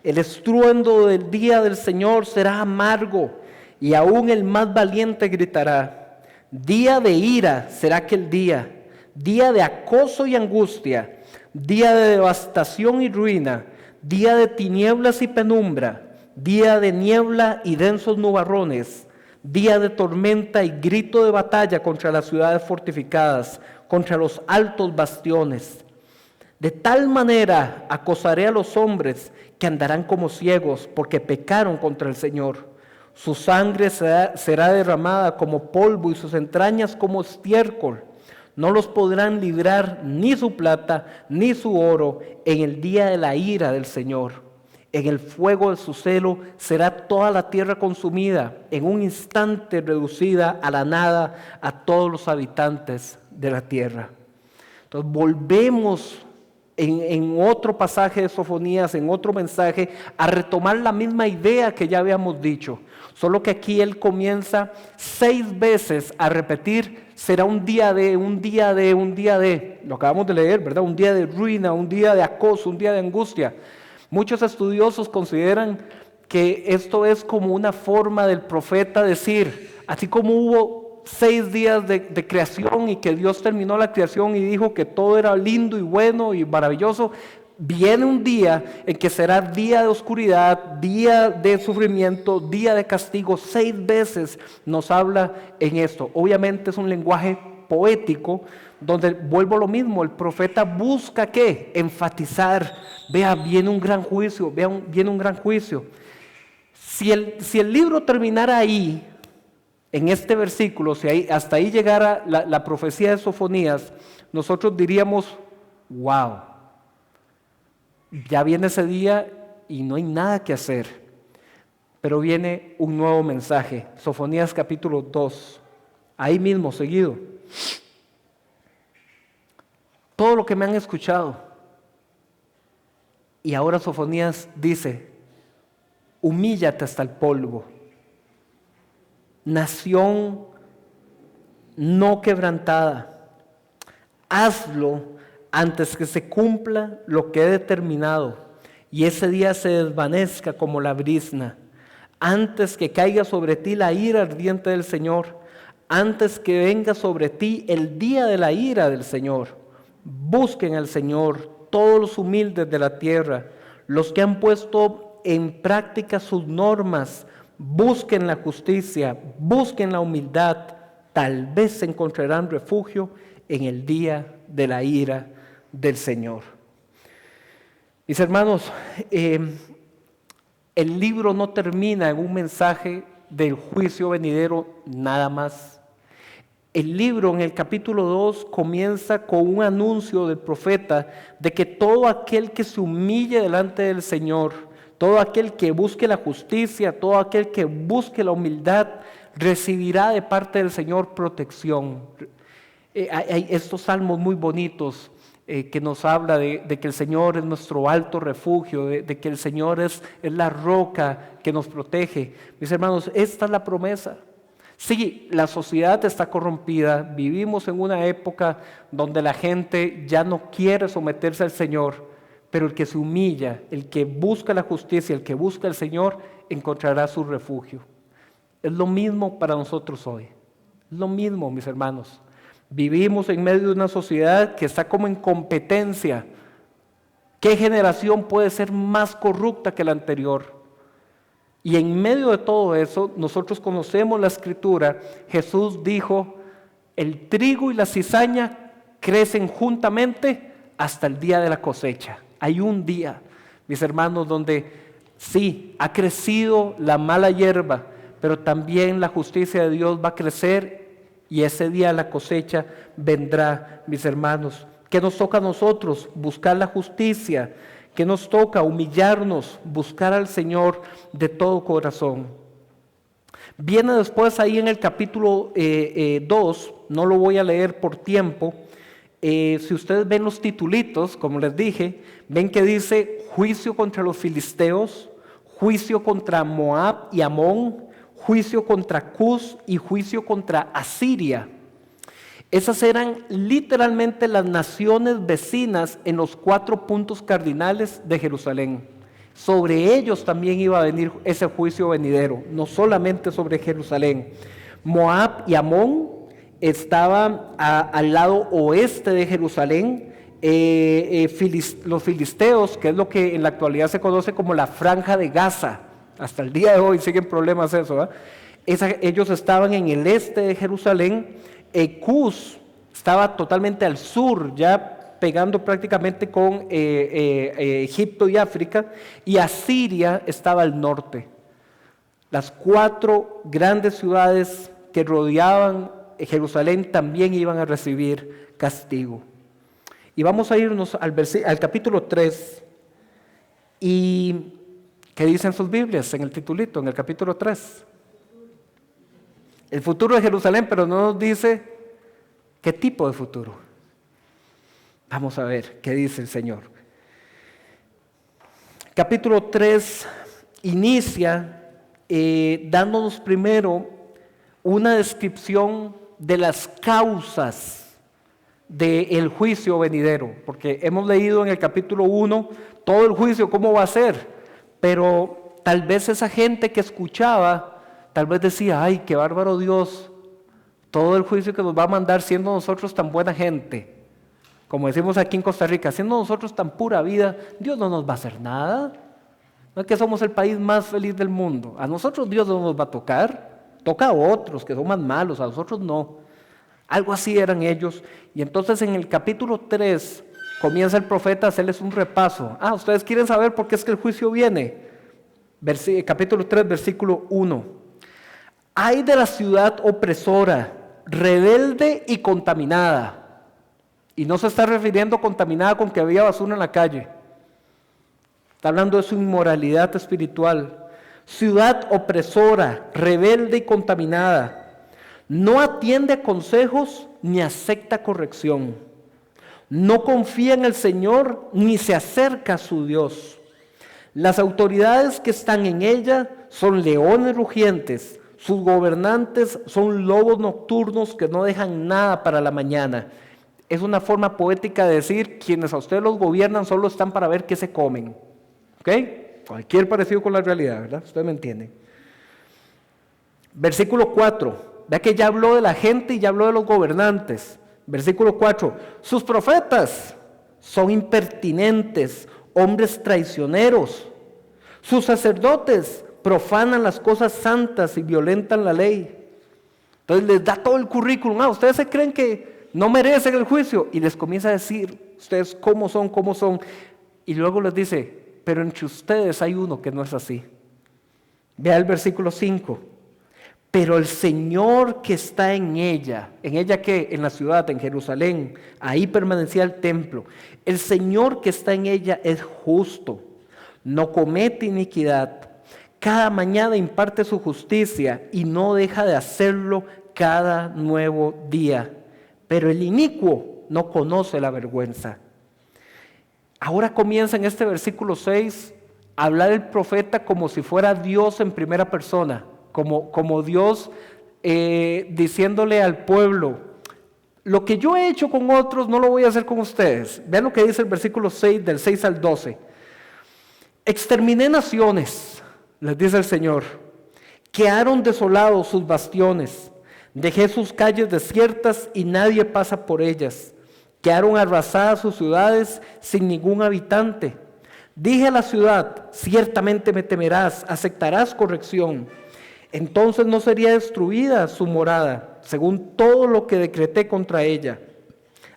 El estruendo del día del Señor será amargo, y aún el más valiente gritará. Día de ira será aquel día, día de acoso y angustia, día de devastación y ruina, día de tinieblas y penumbra, día de niebla y densos nubarrones, día de tormenta y grito de batalla contra las ciudades fortificadas, contra los altos bastiones. De tal manera acosaré a los hombres que andarán como ciegos porque pecaron contra el Señor. Su sangre será derramada como polvo y sus entrañas como estiércol. No los podrán librar ni su plata ni su oro en el día de la ira del Señor. En el fuego de su celo será toda la tierra consumida, en un instante reducida a la nada a todos los habitantes de la tierra. Entonces volvemos en otro pasaje de Sofonías, en otro mensaje, a retomar la misma idea que ya habíamos dicho. Solo que aquí él comienza 6 veces a repetir, será un día de, un día de, un día de. Lo acabamos de leer, ¿verdad? Un día de ruina, un día de acoso, un día de angustia. Muchos estudiosos consideran que esto es como una forma del profeta decir, así como hubo 6 días de creación y que Dios terminó la creación y dijo que todo era lindo y bueno y maravilloso, viene un día en que será día de oscuridad, día de sufrimiento, día de castigo. 6 veces nos habla en esto. Obviamente es un lenguaje poético donde vuelvo a lo mismo, el profeta busca ¿qué? Enfatizar, vea, viene un gran juicio, viene un gran juicio. Si el libro terminara ahí, en este versículo, si hasta ahí llegara la profecía de Sofonías, nosotros diríamos, wow, ya viene ese día y no hay nada que hacer. Pero viene un nuevo mensaje, Sofonías capítulo 2, ahí mismo, seguido. Todo lo que me han escuchado. Y ahora Sofonías dice, humíllate hasta el polvo. Nación no quebrantada, hazlo antes que se cumpla lo que he determinado y ese día se desvanezca como la brizna. antes que caiga sobre ti la ira ardiente del Señor, antes que venga sobre ti el día de la ira del Señor. Busquen al Señor todos los humildes de la tierra, los que han puesto en práctica sus normas. Busquen la justicia, busquen la humildad, tal vez encontrarán refugio en el día de la ira del Señor. Mis hermanos, el libro no termina en un mensaje del juicio venidero nada más. El libro en el capítulo 2 comienza con un anuncio del profeta de que todo aquel que se humille delante del Señor, todo aquel que busque la justicia, todo aquel que busque la humildad, recibirá de parte del Señor protección. Hay estos salmos muy bonitos que nos habla de que el Señor es nuestro alto refugio, de que el Señor es la roca que nos protege. Mis hermanos, esta es la promesa. Sí, la sociedad está corrompida, vivimos en una época donde la gente ya no quiere someterse al Señor, pero el que se humilla, el que busca la justicia, el que busca al Señor, encontrará su refugio. Es lo mismo para nosotros hoy, es lo mismo, mis hermanos. Vivimos en medio de una sociedad que está como en competencia. ¿Qué generación puede ser más corrupta que la anterior? Y en medio de todo eso, nosotros conocemos la Escritura. Jesús dijo, el trigo y la cizaña crecen juntamente hasta el día de la cosecha. Hay un día, mis hermanos, donde sí, ha crecido la mala hierba, pero también la justicia de Dios va a crecer y ese día la cosecha vendrá, mis hermanos. ¿Qué nos toca a nosotros? Buscar la justicia. ¿Qué nos toca? Humillarnos, buscar al Señor de todo corazón. Viene después ahí en el capítulo 2, no lo voy a leer por tiempo. Si ustedes ven los titulitos, como les dije, ven que dice juicio contra los filisteos, juicio contra Moab y Amón, juicio contra Cus y juicio contra Asiria. Esas eran literalmente las naciones vecinas en los 4 puntos cardinales de Jerusalén. Sobre ellos también iba a venir ese juicio venidero, no solamente sobre Jerusalén. Moab y Amón estaban al lado oeste de Jerusalén. Los filisteos, que es lo que en la actualidad se conoce como la Franja de Gaza, hasta el día de hoy siguen problemas eso, ellos estaban en el este de Jerusalén. Cus estaba totalmente al sur, ya pegando prácticamente con Egipto y África, y Asiria estaba al norte. Las 4 grandes ciudades que rodeaban Jerusalén también iban a recibir castigo. Y vamos a irnos al capítulo 3, y ¿qué dicen sus Biblias en el titulito, en el capítulo 3? El futuro de Jerusalén, pero no nos dice qué tipo de futuro. Vamos a ver qué dice el Señor. Capítulo 3 inicia dándonos primero una descripción de las causas del juicio venidero, porque hemos leído en el capítulo 1 todo el juicio, cómo va a ser, pero tal vez esa gente que escuchaba tal vez decía, ay, qué bárbaro Dios, todo el juicio que nos va a mandar siendo nosotros tan buena gente. Como decimos aquí en Costa Rica, siendo nosotros tan pura vida, Dios no nos va a hacer nada. No es que somos el país más feliz del mundo. A nosotros Dios no nos va a tocar. Toca a otros que son más malos, a nosotros no. Algo así eran ellos. Y entonces en el capítulo 3 comienza el profeta a hacerles un repaso. ¿Ustedes quieren saber por qué es que el juicio viene? Capítulo 3, versículo 1. Ay de la ciudad opresora, rebelde y contaminada. Y no se está refiriendo contaminada con que había basura en la calle. Está hablando de su inmoralidad espiritual. Ciudad opresora, rebelde y contaminada. No atiende a consejos ni acepta corrección. No confía en el Señor ni se acerca a su Dios. Las autoridades que están en ella son leones rugientes. Sus gobernantes son lobos nocturnos que no dejan nada para la mañana. Es una forma poética de decir, quienes a ustedes los gobiernan solo están para ver qué se comen. ¿Ok? Cualquier parecido con la realidad, ¿verdad? Ustedes me entienden. Versículo 4. Vea que ya habló de la gente y ya habló de los gobernantes. Versículo 4. Sus profetas son impertinentes, hombres traicioneros. Sus sacerdotes profanan las cosas santas y violentan la ley. Entonces les da todo el currículum. Ustedes se creen que no merecen el juicio. Y les comienza a decir, ustedes cómo son. Y luego les dice, pero entre ustedes hay uno que no es así. Vea el versículo 5. Pero el Señor que está en ella que en la ciudad, en Jerusalén, ahí permanecía el templo. El Señor que está en ella es justo, no comete iniquidad. Cada mañana imparte su justicia y no deja de hacerlo cada nuevo día. Pero el inicuo no conoce la vergüenza. Ahora comienza en este versículo 6 a hablar el profeta como si fuera Dios en primera persona. Como Dios diciéndole al pueblo, lo que yo he hecho con otros no lo voy a hacer con ustedes. Vean lo que dice el versículo 6, del 6 al 12. Exterminé naciones, les dice el Señor, quedaron desolados sus bastiones, dejé sus calles desiertas y nadie pasa por ellas, quedaron arrasadas sus ciudades sin ningún habitante. Dije a la ciudad, ciertamente me temerás, aceptarás corrección. Entonces no sería destruida su morada, según todo lo que decreté contra ella.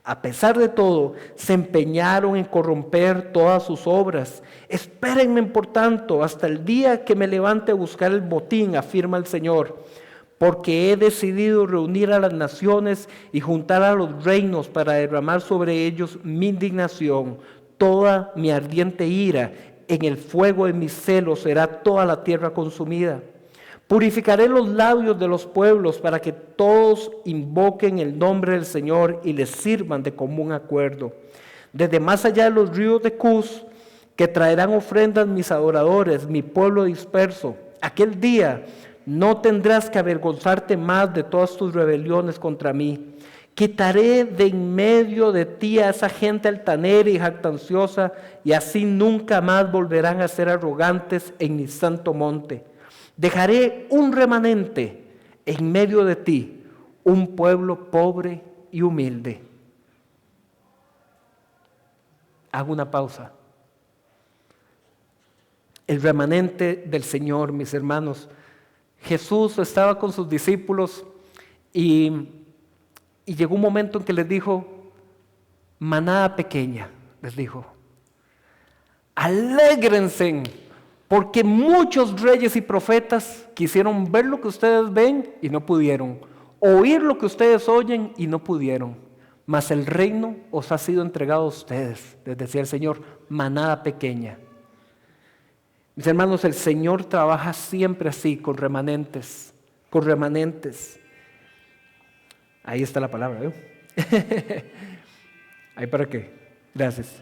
A pesar de todo, se empeñaron en corromper todas sus obras. Espérenme, por tanto, hasta el día que me levante a buscar el botín, afirma el Señor, porque he decidido reunir a las naciones y juntar a los reinos para derramar sobre ellos mi indignación, toda mi ardiente ira. En el fuego de mis celos será toda la tierra consumida. Purificaré los labios de los pueblos para que todos invoquen el nombre del Señor y les sirvan de común acuerdo. Desde más allá de los ríos de Cus, que traerán ofrendas mis adoradores, mi pueblo disperso. Aquel día no tendrás que avergonzarte más de todas tus rebeliones contra mí. Quitaré de en medio de ti a esa gente altanera y jactanciosa, y así nunca más volverán a ser arrogantes en mi santo monte. Dejaré un remanente en medio de ti, un pueblo pobre y humilde. Hago una pausa. El remanente del Señor, mis hermanos. Jesús estaba con sus discípulos y llegó un momento en que les dijo, manada pequeña, les dijo, alégrense, porque muchos reyes y profetas quisieron ver lo que ustedes ven y no pudieron, oír lo que ustedes oyen y no pudieron, mas el reino os ha sido entregado a ustedes, les decía el Señor, manada pequeña. Mis hermanos, el Señor trabaja siempre así, con remanentes, con remanentes. Ahí está la palabra, ¿eh? ¿Ahí para qué? Gracias.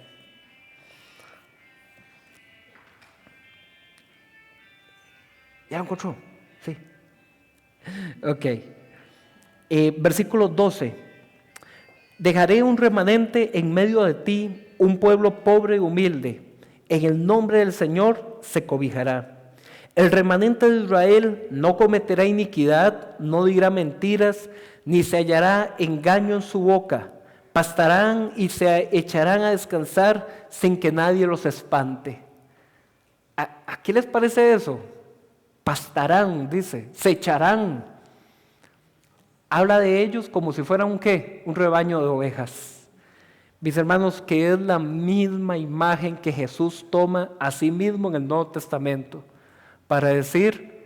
¿Ya lo encontró? Sí. Ok. Versículo 12. Dejaré un remanente en medio de ti, un pueblo pobre y humilde. En el nombre del Señor se cobijará. El remanente de Israel no cometerá iniquidad, no dirá mentiras, ni se hallará engaño en su boca. Pastarán y se echarán a descansar sin que nadie los espante. ¿A qué les parece eso? Pastarán, dice, se echarán. Habla de ellos como si fueran un ¿qué? Un rebaño de ovejas. Mis hermanos, que es la misma imagen que Jesús toma a sí mismo en el Nuevo Testamento para decir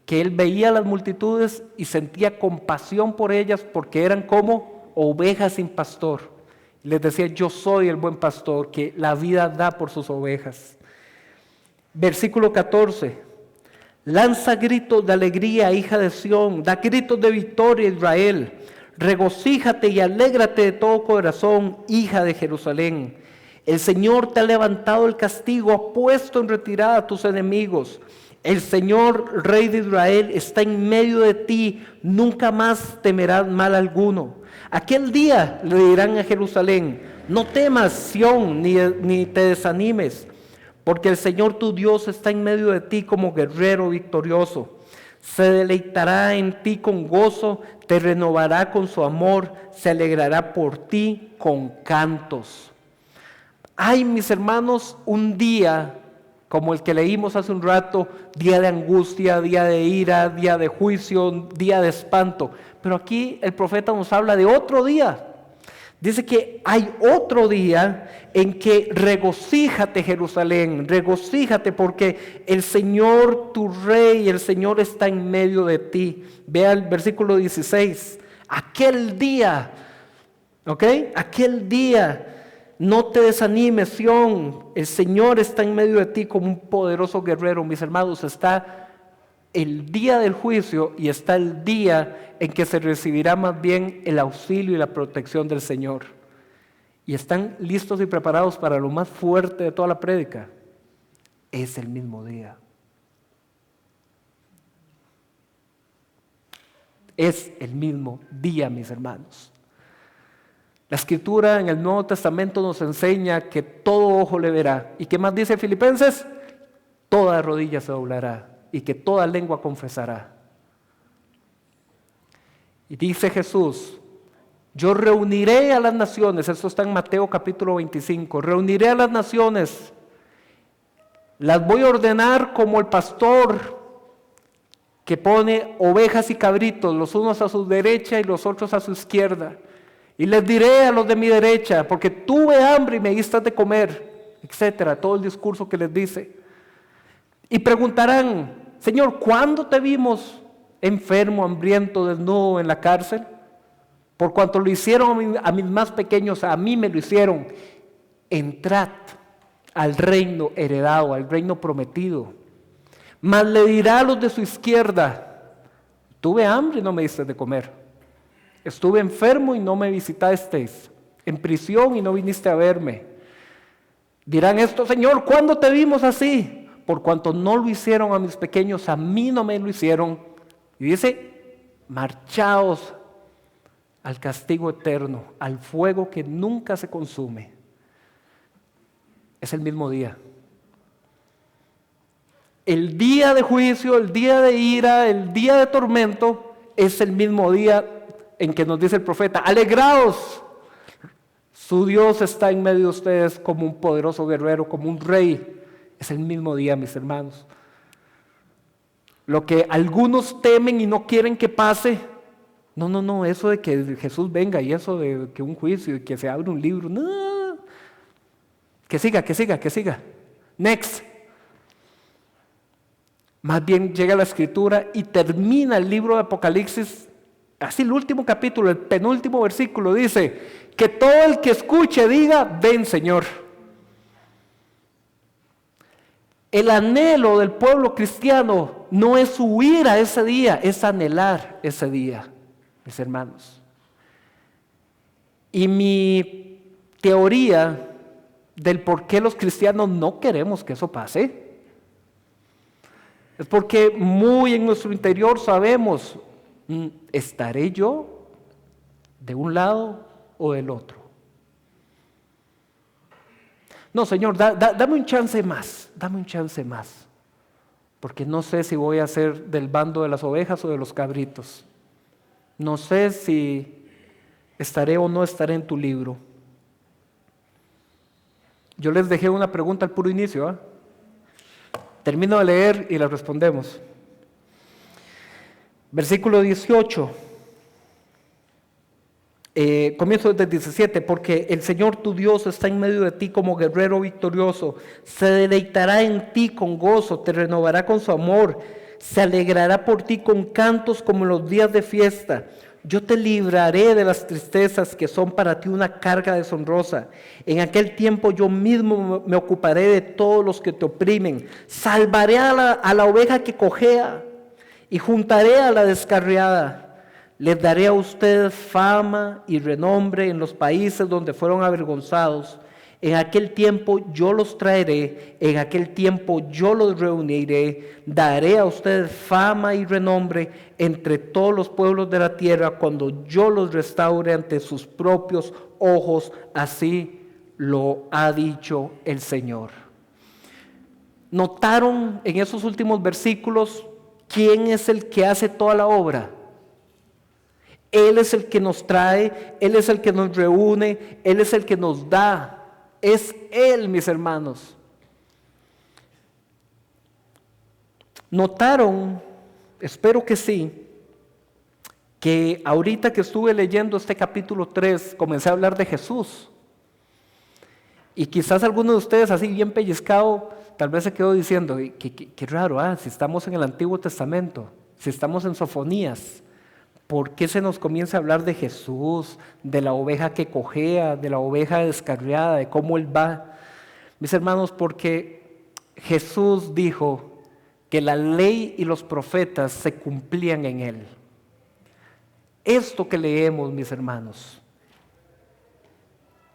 que Él veía a las multitudes y sentía compasión por ellas porque eran como ovejas sin pastor. Les decía, yo soy el buen pastor que la vida da por sus ovejas. Versículo 14. Lanza gritos de alegría, hija de Sión, da gritos de victoria, Israel. Regocíjate y alégrate de todo corazón, hija de Jerusalén. El Señor te ha levantado el castigo, ha puesto en retirada a tus enemigos. El Señor, Rey de Israel, está en medio de ti, nunca más temerás mal alguno. Aquel día le dirán a Jerusalén, no temas, Sión, ni te desanimes, porque el Señor tu Dios está en medio de ti como guerrero victorioso. Se deleitará en ti con gozo, te renovará con su amor, se alegrará por ti con cantos. Ay, mis hermanos, un día como el que leímos hace un rato, día de angustia, día de ira, día de juicio, día de espanto. Pero aquí el profeta nos habla de otro día. Dice que hay otro día en que regocíjate, Jerusalén, regocíjate porque el Señor, tu Rey, el Señor está en medio de ti. Vea el versículo 16. Aquel día, ¿ok? Aquel día. No te desanimes, Sión, el Señor está en medio de ti como un poderoso guerrero. Mis hermanos, está el día del juicio y está el día en que se recibirá más bien el auxilio y la protección del Señor. Y están listos y preparados para lo más fuerte de toda la prédica. Es el mismo día. Es el mismo día, mis hermanos. La Escritura en el Nuevo Testamento nos enseña que todo ojo le verá. ¿Y qué más dice Filipenses? Toda rodilla se doblará y que toda lengua confesará. Y dice Jesús, yo reuniré a las naciones, esto está en Mateo capítulo 25, reuniré a las naciones, las voy a ordenar como el pastor que pone ovejas y cabritos, los unos a su derecha y los otros a su izquierda. Y les diré a los de mi derecha, porque tuve hambre y me diste de comer, etcétera, todo el discurso que les dice. Y preguntarán, Señor, ¿cuándo te vimos enfermo, hambriento, desnudo en la cárcel? Por cuanto lo hicieron a mis más pequeños, a mí me lo hicieron. Entrad al reino heredado, al reino prometido. Mas le dirá a los de su izquierda, tuve hambre y no me diste de comer. Estuve enfermo y no me visitasteis, en prisión y no viniste a verme. Dirán esto, Señor, ¿cuándo te vimos así? Por cuanto no lo hicieron a mis pequeños, a mí no me lo hicieron. Y dice, marchaos al castigo eterno, al fuego que nunca se consume. Es el mismo día. El día de juicio, el día de ira, el día de tormento, es el mismo día en que nos dice el profeta, alegraos, su Dios está en medio de ustedes como un poderoso guerrero, como un rey. Es el mismo día, mis hermanos. Lo que algunos temen y no quieren que pase, no, eso de que Jesús venga y eso de que un juicio y que se abre un libro, no, que siga. Next. Más bien llega la Escritura y termina el libro de Apocalipsis. Así el último capítulo, el penúltimo versículo dice, que todo el que escuche diga, ven Señor. El anhelo del pueblo cristiano no es huir a ese día, es anhelar ese día, mis hermanos. Y mi teoría del por qué los cristianos no queremos que eso pase, es porque muy en nuestro interior sabemos, ¿estaré yo de un lado o del otro? No, Señor, dame un chance más, porque no sé si voy a ser del bando de las ovejas o de los cabritos. No sé si estaré o no estaré en tu libro. Yo les dejé una pregunta al puro inicio, ¿eh? Termino de leer y la respondemos. Versículo 18. Comienzo desde el 17, porque el Señor tu Dios está en medio de ti como guerrero victorioso, se deleitará en ti con gozo, te renovará con su amor, se alegrará por ti con cantos como en los días de fiesta. Yo te libraré de las tristezas que son para ti una carga deshonrosa. En aquel tiempo yo mismo me ocuparé de todos los que te oprimen, salvaré a la oveja que cojea y juntaré a la descarriada. Les daré a ustedes fama y renombre en los países donde fueron avergonzados. En aquel tiempo yo los traeré, en aquel tiempo yo los reuniré. Daré a ustedes fama y renombre entre todos los pueblos de la tierra cuando yo los restaure ante sus propios ojos. Así lo ha dicho el Señor. ¿Notaron en esos últimos versículos ¿quién es el que hace toda la obra? Él es el que nos trae, Él es el que nos reúne, Él es el que nos da. Es Él, mis hermanos. ¿Notaron? Espero que sí, que ahorita que estuve leyendo este capítulo 3, comencé a hablar de Jesús. Y quizás alguno de ustedes así bien pellizcado, tal vez se quedó diciendo, qué raro, si estamos en el Antiguo Testamento, si estamos en Sofonías, ¿por qué se nos comienza a hablar de Jesús, de la oveja que cojea, de la oveja descarriada, de cómo Él va? Mis hermanos, porque Jesús dijo que la ley y los profetas se cumplían en Él. Esto que leemos, mis hermanos,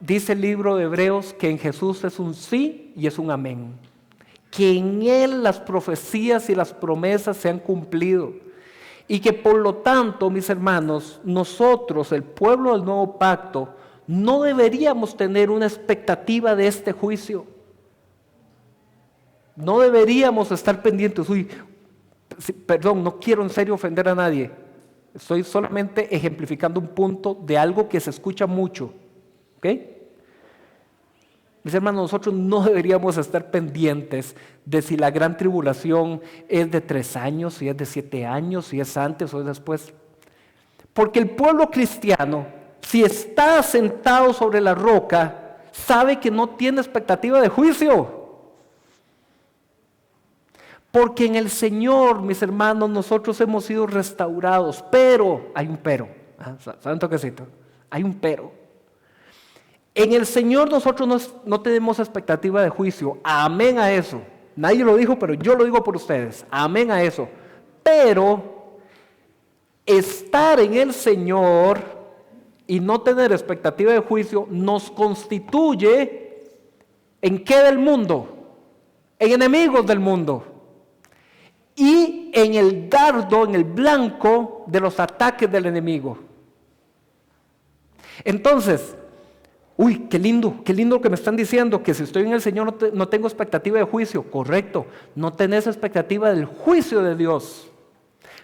dice el libro de Hebreos que en Jesús es un sí y es un amén. Que en Él las profecías y las promesas se han cumplido. Y que por lo tanto, mis hermanos, nosotros, el pueblo del nuevo pacto, no deberíamos tener una expectativa de este juicio. No deberíamos estar pendientes. Perdón, no quiero en serio ofender a nadie. Estoy solamente ejemplificando un punto de algo que se escucha mucho. ¿Ok? Mis hermanos, nosotros no deberíamos estar pendientes de si la gran tribulación es de 3 años, si es de 7 años, si es antes o es después. Porque el pueblo cristiano, si está sentado sobre la roca, sabe que no tiene expectativa de juicio. Porque en el Señor, mis hermanos, nosotros hemos sido restaurados. Pero, hay un pero. ¿Saben toquecito? Hay un pero. En el Señor nosotros no tenemos expectativa de juicio. Amén a eso. Nadie lo dijo, pero yo lo digo por ustedes. Amén a eso. Pero estar en el Señor y no tener expectativa de juicio nos constituye ¿en qué del mundo? En enemigos del mundo. Y en el dardo, en el blanco de los ataques del enemigo. Entonces, qué lindo lo que me están diciendo, que si estoy en el Señor no tengo expectativa de juicio. Correcto, no tenés expectativa del juicio de Dios.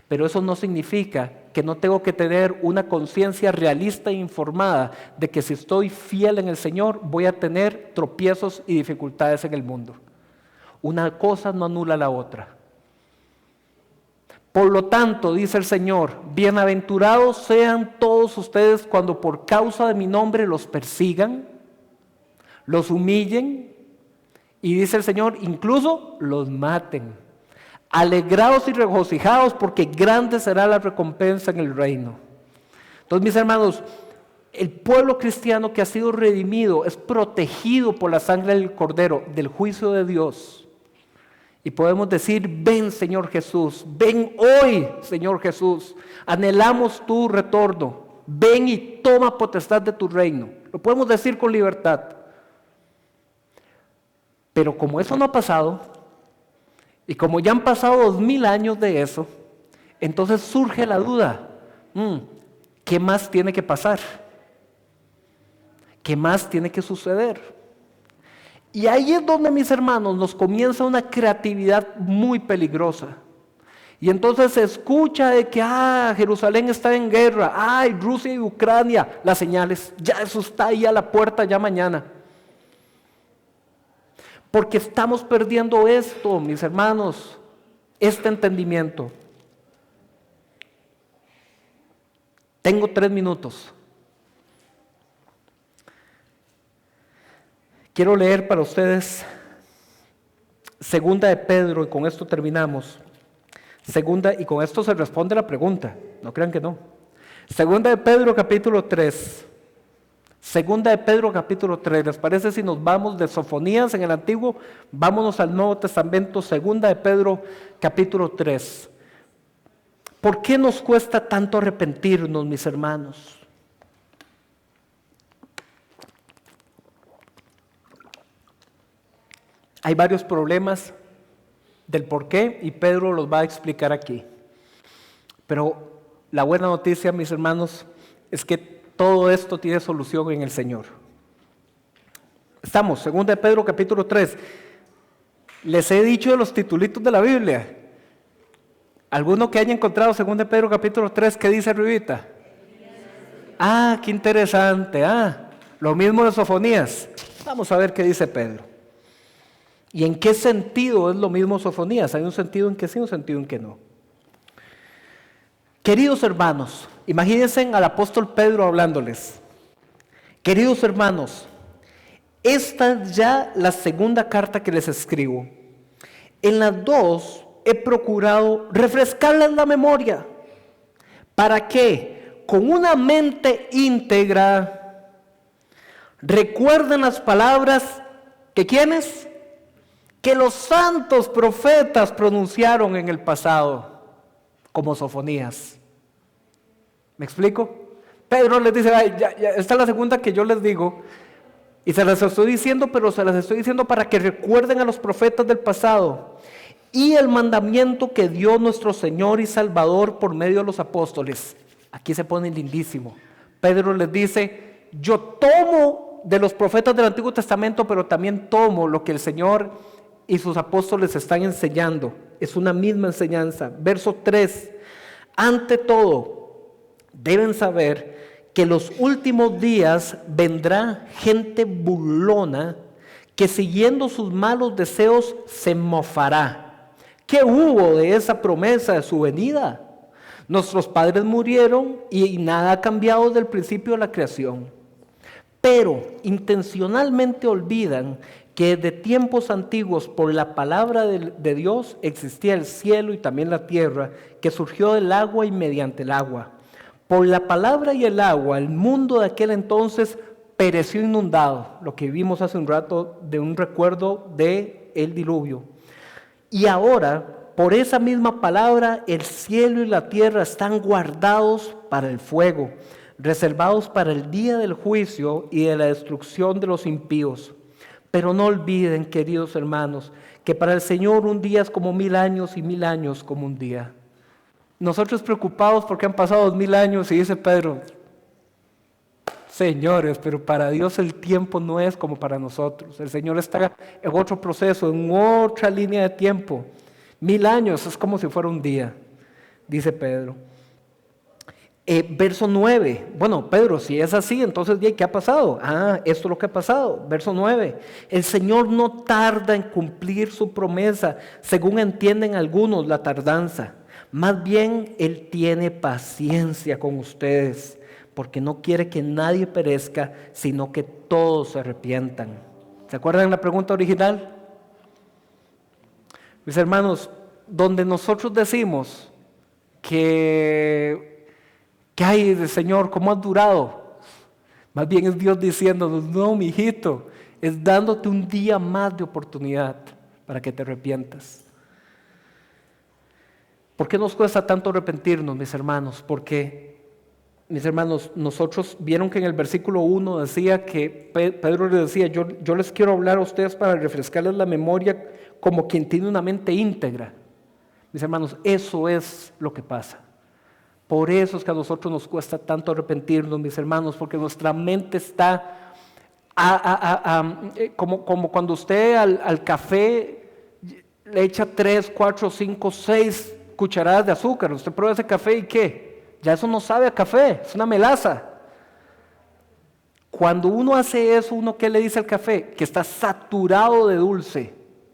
Pero eso no significa que no tengo que tener una conciencia realista e informada de que si estoy fiel en el Señor voy a tener tropiezos y dificultades en el mundo. Una cosa no anula la otra. Por lo tanto, dice el Señor, bienaventurados sean todos ustedes cuando por causa de mi nombre los persigan, los humillen y dice el Señor, incluso los maten. Alegraos y regocijaos porque grande será la recompensa en el reino. Entonces, mis hermanos, el pueblo cristiano que ha sido redimido es protegido por la sangre del Cordero del juicio de Dios. Y podemos decir, ven Señor Jesús, ven hoy Señor Jesús, anhelamos tu retorno, ven y toma potestad de tu reino. Lo podemos decir con libertad. Pero como eso no ha pasado, y como ya han pasado 2000 años de eso, entonces surge la duda, ¿qué más tiene que pasar? ¿Qué más tiene que suceder? Y ahí es donde, mis hermanos, nos comienza una creatividad muy peligrosa. Y entonces se escucha de que Jerusalén está en guerra, Rusia y Ucrania, las señales, ya eso está ahí a la puerta ya mañana. Porque estamos perdiendo esto, mis hermanos, este entendimiento. Tengo 3 minutos. Quiero leer para ustedes Segunda de Pedro, y con esto terminamos. Y con esto se responde la pregunta, no crean que no. Segunda de Pedro capítulo 3. Segunda de Pedro capítulo 3. ¿Les parece si nos vamos de Sofonías en el Antiguo? Vámonos al Nuevo Testamento, Segunda de Pedro capítulo 3. ¿Por qué nos cuesta tanto arrepentirnos, mis hermanos? Hay varios problemas del por qué y Pedro los va a explicar aquí. Pero la buena noticia, mis hermanos, es que todo esto tiene solución en el Señor. Estamos, 2 de Pedro capítulo 3. Les he dicho de los titulitos de la Biblia. ¿Alguno que haya encontrado 2 de Pedro capítulo 3, qué dice arribita? Ah, qué interesante. Lo mismo de Sofonías. Vamos a ver qué dice Pedro. ¿Y en qué sentido es lo mismo Sofonías? Hay un sentido en que sí, un sentido en que no. Queridos hermanos, imagínense al apóstol Pedro hablándoles. Queridos hermanos, esta es ya la segunda carta que les escribo. En las dos he procurado refrescarles la memoria. ¿Para qué? Con una mente íntegra, recuerden las palabras que ¿quiénes? Que los santos profetas pronunciaron en el pasado, como Sofonías. ¿Me explico? Pedro les dice, esta es la segunda que yo les digo, y se las estoy diciendo, pero se las estoy diciendo para que recuerden a los profetas del pasado y el mandamiento que dio nuestro Señor y Salvador por medio de los apóstoles. Aquí se pone lindísimo. Pedro les dice, yo tomo de los profetas del Antiguo Testamento, pero también tomo lo que el Señor y sus apóstoles están enseñando. Es una misma enseñanza. Verso 3. Ante todo, deben saber que los últimos días vendrá gente burlona que siguiendo sus malos deseos se mofará. ¿Qué hubo de esa promesa de su venida? Nuestros padres murieron y nada ha cambiado desde el principio de la creación. Pero intencionalmente olvidan que de tiempos antiguos por la palabra de Dios existía el cielo y también la tierra, que surgió del agua y mediante el agua. Por la palabra y el agua, el mundo de aquel entonces pereció inundado, lo que vimos hace un rato de un recuerdo del diluvio. Y ahora, por esa misma palabra, el cielo y la tierra están guardados para el fuego, reservados para el día del juicio y de la destrucción de los impíos. Pero no olviden, queridos hermanos, que para el Señor un día es como 1000 años y 1000 años como un día. Nosotros preocupados porque han pasado 2000 años y dice Pedro, señores, pero para Dios el tiempo no es como para nosotros. El Señor está en otro proceso, en otra línea de tiempo. 1000 años es como si fuera un día, dice Pedro. Verso 9, bueno, Pedro, si es así, entonces, ¿qué ha pasado? Esto es lo que ha pasado. Verso 9, el Señor no tarda en cumplir su promesa, según entienden algunos la tardanza. Más bien, Él tiene paciencia con ustedes, porque no quiere que nadie perezca, sino que todos se arrepientan. ¿Se acuerdan la pregunta original? Mis hermanos, donde nosotros decimos que hay de Señor, ¿cómo has durado? Más bien es Dios diciéndonos, no, mi hijito, es dándote un día más de oportunidad para que te arrepientas. ¿Por qué nos cuesta tanto arrepentirnos, mis hermanos? Porque, mis hermanos, nosotros vieron que en el versículo 1 decía que Pedro les decía, yo les quiero hablar a ustedes para refrescarles la memoria como quien tiene una mente íntegra. Mis hermanos, eso es lo que pasa. Por eso es que a nosotros nos cuesta tanto arrepentirnos, mis hermanos, porque nuestra mente está como cuando usted al café le echa 3, 4, 5, 6 cucharadas de azúcar. Usted prueba ese café y ¿qué? Ya eso no sabe a café, es una melaza. Cuando uno hace eso, ¿uno qué le dice al café? Que está saturado de dulce,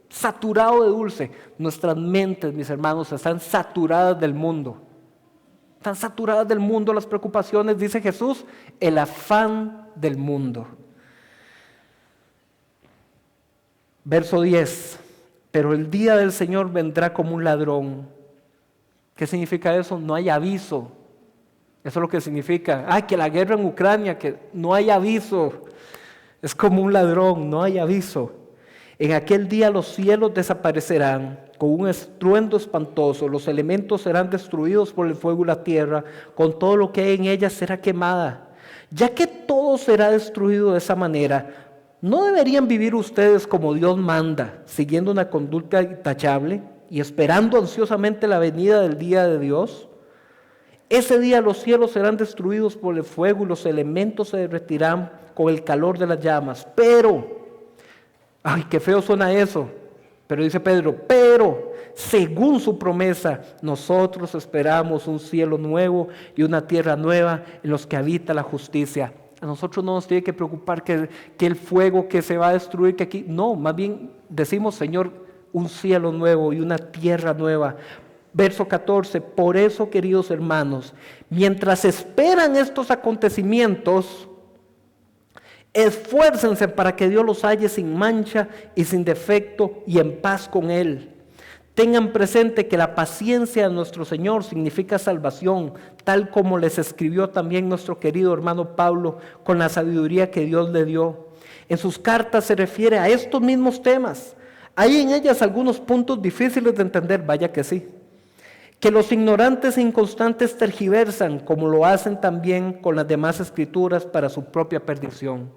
saturado de dulce. Nuestras mentes, mis hermanos, están saturadas del mundo. Están saturadas del mundo las preocupaciones, dice Jesús, el afán del mundo. Verso 10, pero el día del Señor vendrá como un ladrón. ¿Qué significa eso? No hay aviso. Eso es lo que significa. Que la guerra en Ucrania, que no hay aviso. Es como un ladrón, no hay aviso. En aquel día los cielos desaparecerán con un estruendo espantoso, los elementos serán destruidos por el fuego y la tierra, con todo lo que hay en ella será quemada. Ya que todo será destruido de esa manera, ¿no deberían vivir ustedes como Dios manda, siguiendo una conducta intachable y esperando ansiosamente la venida del día de Dios? Ese día los cielos serán destruidos por el fuego y los elementos se derretirán con el calor de las llamas. Pero, qué feo suena eso. Pero dice Pedro, pero según su promesa, nosotros esperamos un cielo nuevo y una tierra nueva en los que habita la justicia. A nosotros no nos tiene que preocupar que el fuego que se va a destruir, que aquí, no, más bien decimos, Señor, un cielo nuevo y una tierra nueva. Verso 14, por eso, queridos hermanos, mientras esperan estos acontecimientos, esfuércense para que Dios los halle sin mancha y sin defecto y en paz con Él. Tengan presente que la paciencia de nuestro Señor significa salvación, tal como les escribió también nuestro querido hermano Pablo con la sabiduría que Dios le dio. En sus cartas se refiere a estos mismos temas. Hay en ellas algunos puntos difíciles de entender, vaya que sí. Que los ignorantes e inconstantes tergiversan, como lo hacen también con las demás escrituras para su propia perdición.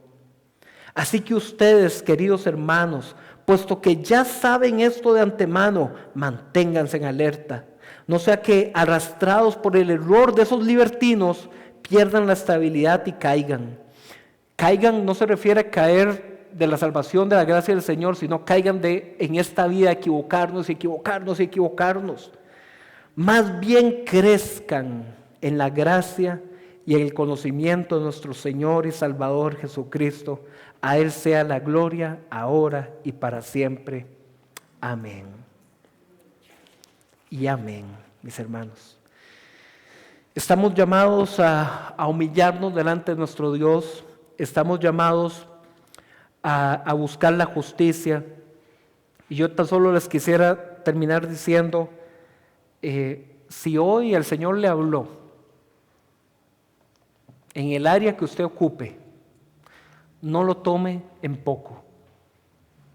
Así que ustedes, queridos hermanos, puesto que ya saben esto de antemano, manténganse en alerta. No sea que, arrastrados por el error de esos libertinos, pierdan la estabilidad y caigan. Caigan no se refiere a caer de la salvación, de la gracia del Señor, sino caigan en esta vida equivocarnos. Más bien crezcan en la gracia y en el conocimiento de nuestro Señor y Salvador Jesucristo. A Él sea la gloria, ahora y para siempre. Amén. Y amén, mis hermanos. Estamos llamados a humillarnos delante de nuestro Dios. Estamos llamados a buscar la justicia. Y yo tan solo les quisiera terminar diciendo, si hoy el Señor le habló en el área que usted ocupe, no lo tome en poco,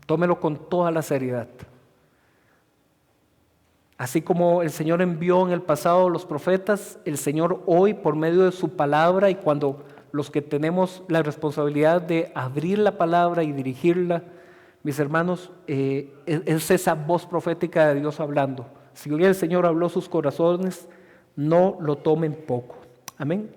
tómelo con toda la seriedad. Así como el Señor envió en el pasado los profetas, el Señor hoy por medio de su palabra, y cuando los que tenemos la responsabilidad de abrir la palabra y dirigirla, mis hermanos, es esa voz profética de Dios hablando. Si hoy el Señor habló sus corazones, no lo tomen poco. Amén.